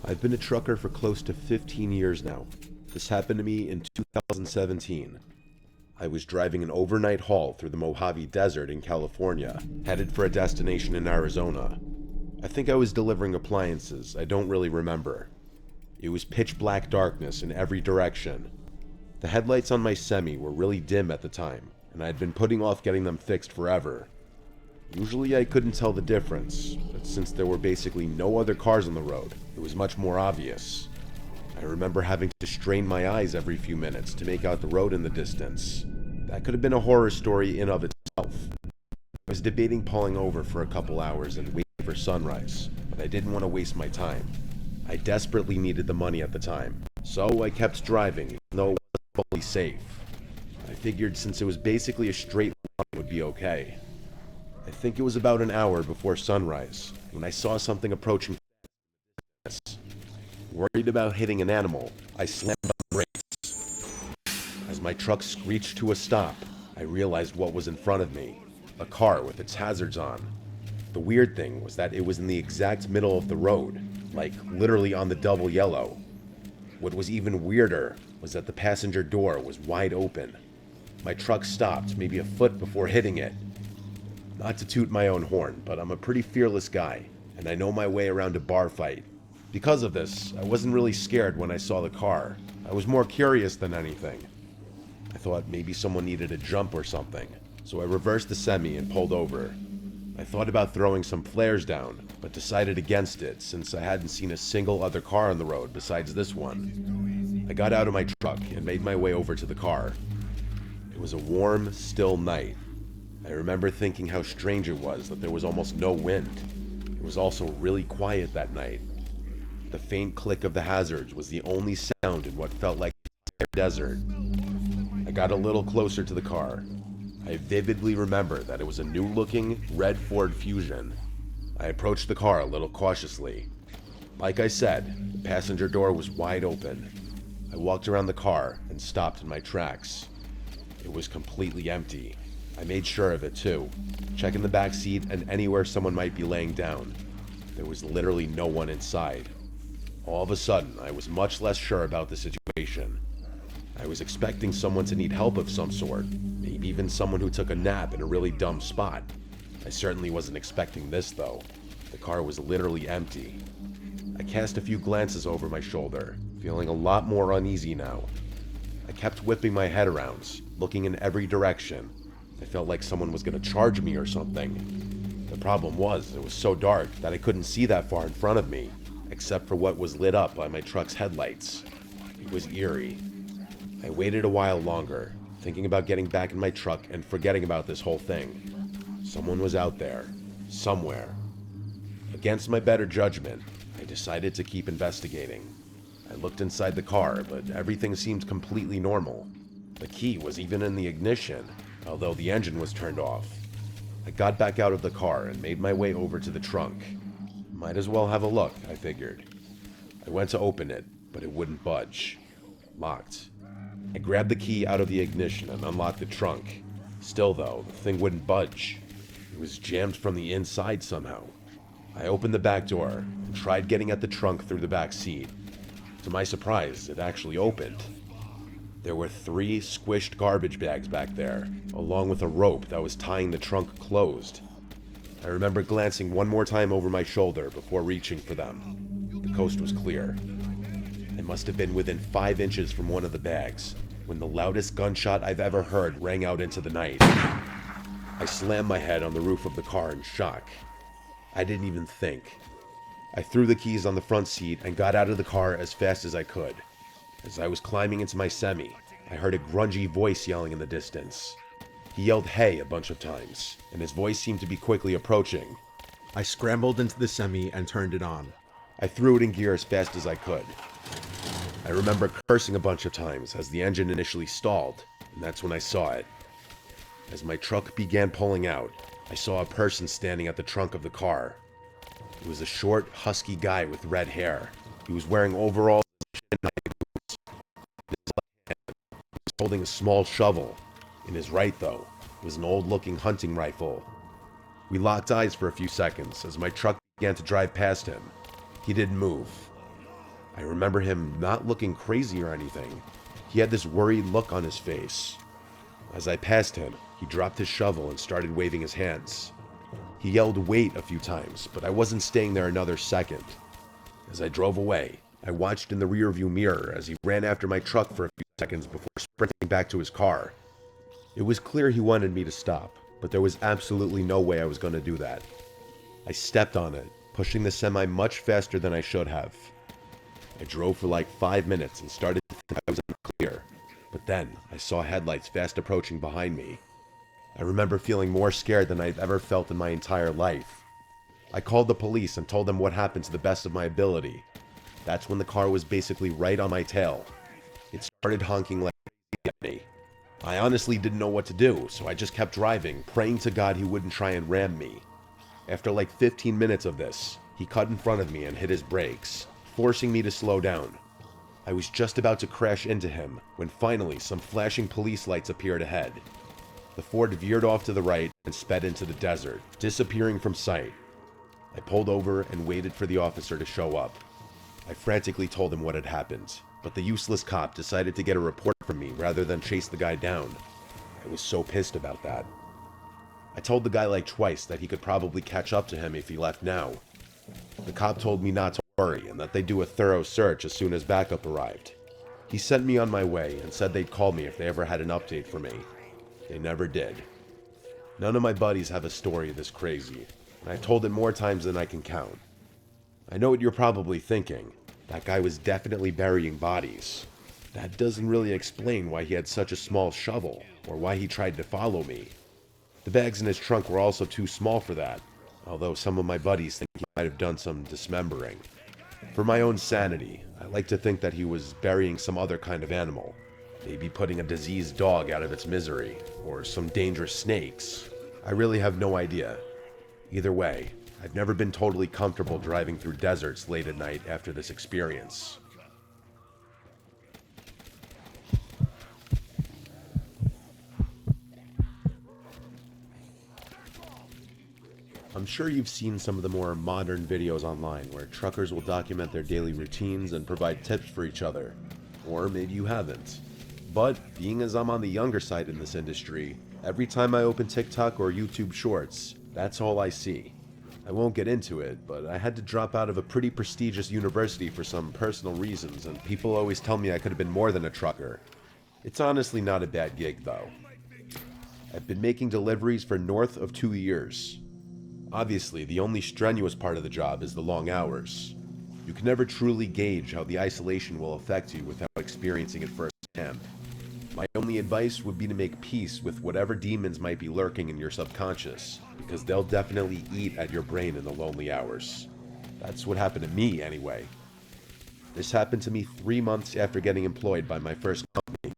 I've been a trucker for close to 15 years now. This happened to me in 2017. I was driving an overnight haul through the Mojave Desert in California, headed for a destination in Arizona. I think I was delivering appliances, I don't really remember. It was pitch black darkness in every direction. The headlights on my semi were really dim at the time, and I had been putting off getting them fixed forever. Usually I couldn't tell the difference, but since there were basically no other cars on the road, it was much more obvious. I remember having to strain my eyes every few minutes to make out the road in the distance. That could have been a horror story in of itself. I was debating pulling over for a couple hours and waiting for sunrise, but I didn't want to waste my time. I desperately needed the money at the time, so I kept driving, even though it wasn't fully safe. I figured since it was basically a straight line, it would be okay. I think it was about an hour before sunrise when I saw something approaching. Worried about hitting an animal, I slammed on the brakes. As my truck screeched to a stop, I realized what was in front of me, a car with its hazards on. The weird thing was that it was in the exact middle of the road, like literally on the double yellow. What was even weirder was that the passenger door was wide open. My truck stopped maybe a foot before hitting it. Not to toot my own horn, but I'm a pretty fearless guy, and I know my way around a bar fight. Because of this, I wasn't really scared when I saw the car. I was more curious than anything. I thought maybe someone needed a jump or something, so I reversed the semi and pulled over. I thought about throwing some flares down, but decided against it since I hadn't seen a single other car on the road besides this one. I got out of my truck and made my way over to the car. It was a warm, still night. I remember thinking how strange it was that there was almost no wind. It was also really quiet that night. The faint click of the hazards was the only sound in what felt like a desert. I got a little closer to the car. I vividly remember that it was a new-looking red Ford Fusion. I approached the car a little cautiously. Like I said, the passenger door was wide open. I walked around the car and stopped in my tracks. It was completely empty. I made sure of it too, checking the back seat and anywhere someone might be laying down. There was literally no one inside. All of a sudden, I was much less sure about the situation. I was expecting someone to need help of some sort, maybe even someone who took a nap in a really dumb spot. I certainly wasn't expecting this though. The car was literally empty. I cast a few glances over my shoulder, feeling a lot more uneasy now. I kept whipping my head around, looking in every direction. I felt like someone was going to charge me or something. The problem was, it was so dark that I couldn't see that far in front of me, except for what was lit up by my truck's headlights. It was eerie. I waited a while longer, thinking about getting back in my truck and forgetting about this whole thing. Someone was out there, somewhere. Against my better judgment, I decided to keep investigating. I looked inside the car, but everything seemed completely normal. The key was even in the ignition, although the engine was turned off. I got back out of the car and made my way over to the trunk. Might as well have a look, I figured. I went to open it, but it wouldn't budge. Locked. I grabbed the key out of the ignition and unlocked the trunk. Still though, the thing wouldn't budge. It was jammed from the inside somehow. I opened the back door and tried getting at the trunk through the back seat. To my surprise, it actually opened. There were 3 squished garbage bags back there, along with a rope that was tying the trunk closed. I remember glancing one more time over my shoulder before reaching for them. The coast was clear. I must have been within 5 inches from one of the bags, when the loudest gunshot I've ever heard rang out into the night. I slammed my head on the roof of the car in shock. I didn't even think. I threw the keys on the front seat and got out of the car as fast as I could. As I was climbing into my semi, I heard a grungy voice yelling in the distance. He yelled "hey" a bunch of times, and his voice seemed to be quickly approaching. I scrambled into the semi and turned it on. I threw it in gear as fast as I could. I remember cursing a bunch of times as the engine initially stalled, and that's when I saw it. As my truck began pulling out, I saw a person standing at the trunk of the car. It was a short, husky guy with red hair. He was wearing overalls and boots. In his left hand, he was holding a small shovel. In his right, though, was an old-looking hunting rifle. We locked eyes for a few seconds as my truck began to drive past him. He didn't move. I remember him not looking crazy or anything. He had this worried look on his face. As I passed him, he dropped his shovel and started waving his hands. He yelled "wait" a few times, but I wasn't staying there another second. As I drove away, I watched in the rearview mirror as he ran after my truck for a few seconds before sprinting back to his car. It was clear he wanted me to stop, but there was absolutely no way I was going to do that. I stepped on it, pushing the semi much faster than I should have. I drove for like 5 minutes and started to think I was in the clear, but then I saw headlights fast approaching behind me. I remember feeling more scared than I've ever felt in my entire life. I called the police and told them what happened to the best of my ability. That's when the car was basically right on my tail. It started honking like crazy at me. I honestly didn't know what to do, so I just kept driving, praying to God he wouldn't try and ram me. After like 15 minutes of this, he cut in front of me and hit his brakes, forcing me to slow down. I was just about to crash into him when finally some flashing police lights appeared ahead. The Ford veered off to the right and sped into the desert, disappearing from sight. I pulled over and waited for the officer to show up. I frantically told him what had happened. but the useless cop decided to get a report from me rather than chase the guy down. I was so pissed about that. I told the guy like twice that he could probably catch up to him if he left now. The cop told me not to worry and that they'd do a thorough search as soon as backup arrived. He sent me on my way and said they'd call me if they ever had an update for me. They never did. None of my buddies have a story this crazy, and I've told it more times than I can count. I know what you're probably thinking. That guy was definitely burying bodies. That doesn't really explain why he had such a small shovel, or why he tried to follow me. The bags in his trunk were also too small for that, although some of my buddies think he might have done some dismembering. For my own sanity, I like to think that he was burying some other kind of animal. Maybe putting a diseased dog out of its misery, or some dangerous snakes. I really have no idea. Either way, I've never been totally comfortable driving through deserts late at night after this experience. I'm sure you've seen some of the more modern videos online where truckers will document their daily routines and provide tips for each other. Or maybe you haven't. But, being as I'm on the younger side in this industry, every time I open TikTok or YouTube Shorts, that's all I see. I won't get into it, but I had to drop out of a pretty prestigious university for some personal reasons, and people always tell me I could have been more than a trucker. It's honestly not a bad gig, though. I've been making deliveries for north of 2 years. Obviously, the only strenuous part of the job is the long hours. You can never truly gauge how the isolation will affect you without experiencing it firsthand. My only advice would be to make peace with whatever demons might be lurking in your subconscious, because they'll definitely eat at your brain in the lonely hours. That's what happened to me, anyway. This happened to me 3 months after getting employed by my first company.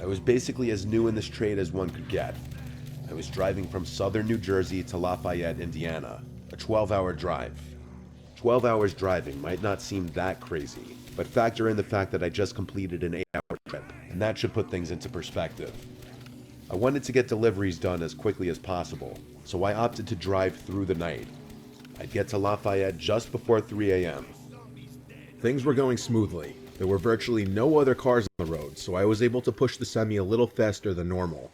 I was basically as new in this trade as one could get. I was driving from southern New Jersey to Lafayette, Indiana, a 12-hour drive. 12 hours driving might not seem that crazy, but factor in the fact that I just completed an 8-hour trip, and that should put things into perspective. I wanted to get deliveries done as quickly as possible, so I opted to drive through the night. I'd get to Lafayette just before 3 a.m. Things were going smoothly. There were virtually no other cars on the road, so I was able to push the semi a little faster than normal.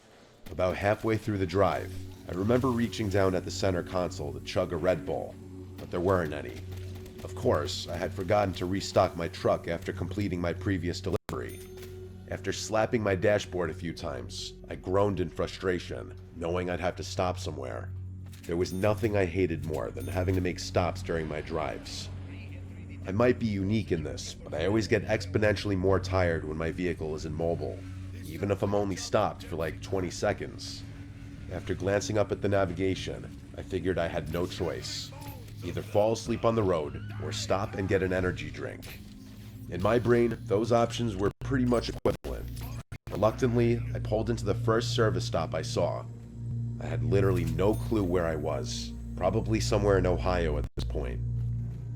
About halfway through the drive, I remember reaching down at the center console to chug a Red Bull, but there weren't any. Of course, I had forgotten to restock my truck after completing my previous delivery. After slapping my dashboard a few times, I groaned in frustration, knowing I'd have to stop somewhere. There was nothing I hated more than having to make stops during my drives. I might be unique in this, but I always get exponentially more tired when my vehicle is immobile, even if I'm only stopped for like 20 seconds. After glancing up at the navigation, I figured I had no choice. Either fall asleep on the road, or stop and get an energy drink. In my brain, those options were pretty much equivalent. Reluctantly, I pulled into the first service stop I saw. I had literally no clue where I was, probably somewhere in Ohio at this point.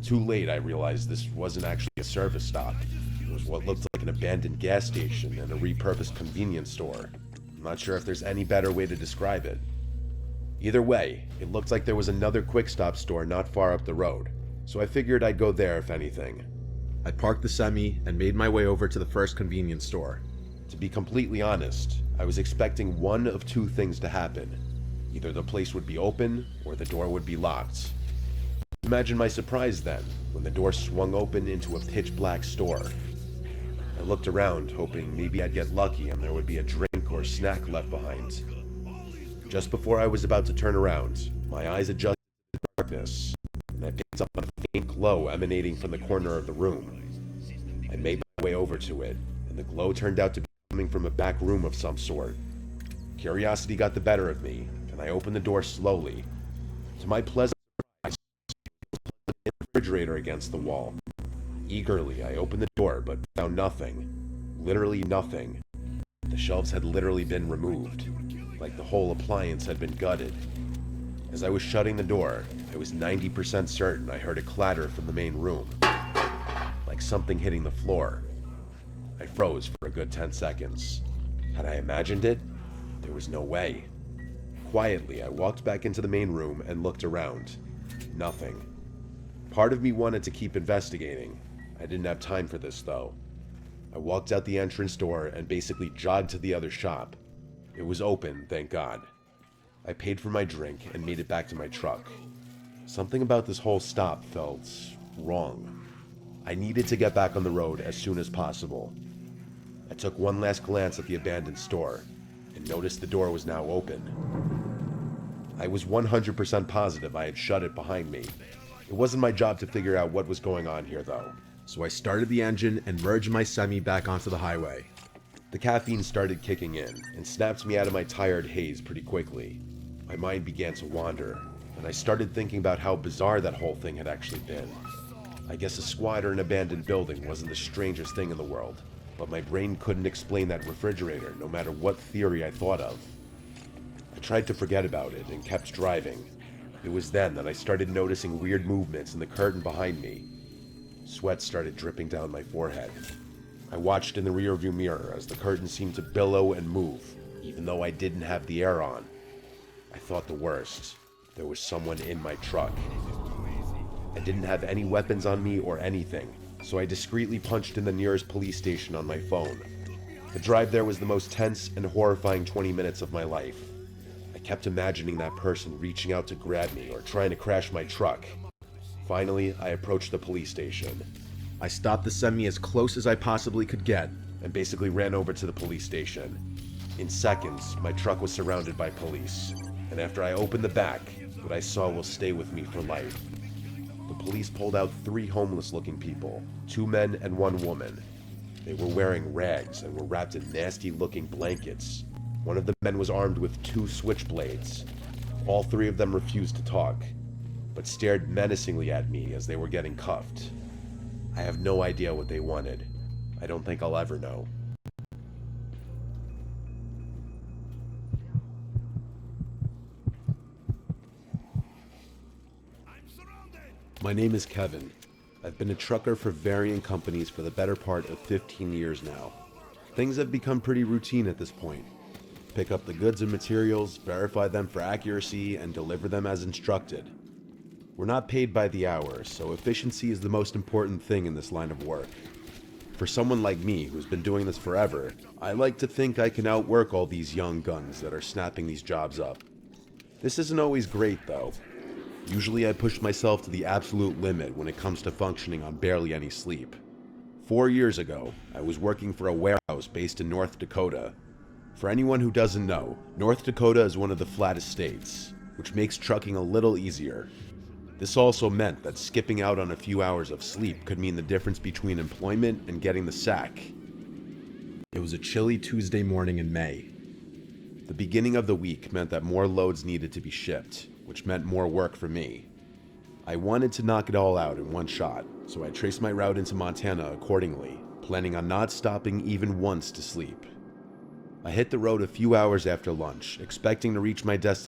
Too late, I realized this wasn't actually a service stop. It was what looked like an abandoned gas station and a repurposed convenience store. I'm not sure if there's any better way to describe it. Either way, it looked like there was another quick stop store not far up the road, so I figured I'd go there if anything. I parked the semi and made my way over to the first convenience store. To be completely honest, I was expecting one of two things to happen. Either the place would be open, or the door would be locked. Imagine my surprise then, when the door swung open into a pitch-black store. I looked around, hoping maybe I'd get lucky and there would be a drink or snack left behind. Just before I was about to turn around, my eyes adjusted to the darkness, and I picked up on a faint glow emanating from the corner of the room. I made my way over to it, and the glow turned out to be coming from a back room of some sort. Curiosity got the better of me, and I opened the door slowly. To my pleasant surprise, there was a refrigerator against the wall. Eagerly, I opened the door, but found nothing. Literally nothing. The shelves had literally been removed, like the whole appliance had been gutted. As I was shutting the door, I was 90% certain I heard a clatter from the main room, like something hitting the floor. I froze for a good 10 seconds. Had I imagined it? There was no way. Quietly, I walked back into the main room and looked around. Nothing. Part of me wanted to keep investigating. I didn't have time for this, though. I walked out the entrance door and basically jogged to the other shop. It was open, thank God. I paid for my drink and made it back to my truck. Something about this whole stop felt wrong. I needed to get back on the road as soon as possible. I took one last glance at the abandoned store and noticed the door was now open. I was 100% positive I had shut it behind me. It wasn't my job to figure out what was going on here though, so I started the engine and merged my semi back onto the highway. The caffeine started kicking in and snapped me out of my tired haze pretty quickly. My mind began to wander, and I started thinking about how bizarre that whole thing had actually been. I guess a squad or an abandoned building wasn't the strangest thing in the world, but my brain couldn't explain that refrigerator no matter what theory I thought of. I tried to forget about it and kept driving. It was then that I started noticing weird movements in the curtain behind me. Sweat started dripping down my forehead. I watched in the rearview mirror as the curtain seemed to billow and move, even though I didn't have the air on. I thought the worst. There was someone in my truck. I didn't have any weapons on me or anything, so I discreetly punched in the nearest police station on my phone. The drive there was the most tense and horrifying 20 minutes of my life. I kept imagining that person reaching out to grab me or trying to crash my truck. Finally, I approached the police station. I stopped the semi as close as I possibly could get and basically ran over to the police station. In seconds, my truck was surrounded by police, and after I opened the back, what I saw will stay with me for life. The police pulled out 3 homeless-looking people, 2 men and 1 woman. They were wearing rags and were wrapped in nasty-looking blankets. One of the men was armed with 2 switchblades. All 3 of them refused to talk, but stared menacingly at me as they were getting cuffed. I have no idea what they wanted. I don't think I'll ever know. My name is Kevin. I've been a trucker for varying companies for the better part of 15 years now. Things have become pretty routine at this point. Pick up the goods and materials, verify them for accuracy, and deliver them as instructed. We're not paid by the hour, so efficiency is the most important thing in this line of work. For someone like me who's been doing this forever, I like to think I can outwork all these young guns that are snapping these jobs up. This isn't always great though. Usually I push myself to the absolute limit when it comes to functioning on barely any sleep. 4 years ago, I was working for a warehouse based in North Dakota. For anyone who doesn't know, North Dakota is one of the flattest states, which makes trucking a little easier. This also meant that skipping out on a few hours of sleep could mean the difference between employment and getting the sack. It was a chilly Tuesday morning in May. The beginning of the week meant that more loads needed to be shipped, which meant more work for me. I wanted to knock it all out in one shot, so I traced my route into Montana accordingly, planning on not stopping even once to sleep. I hit the road a few hours after lunch, expecting to reach my destination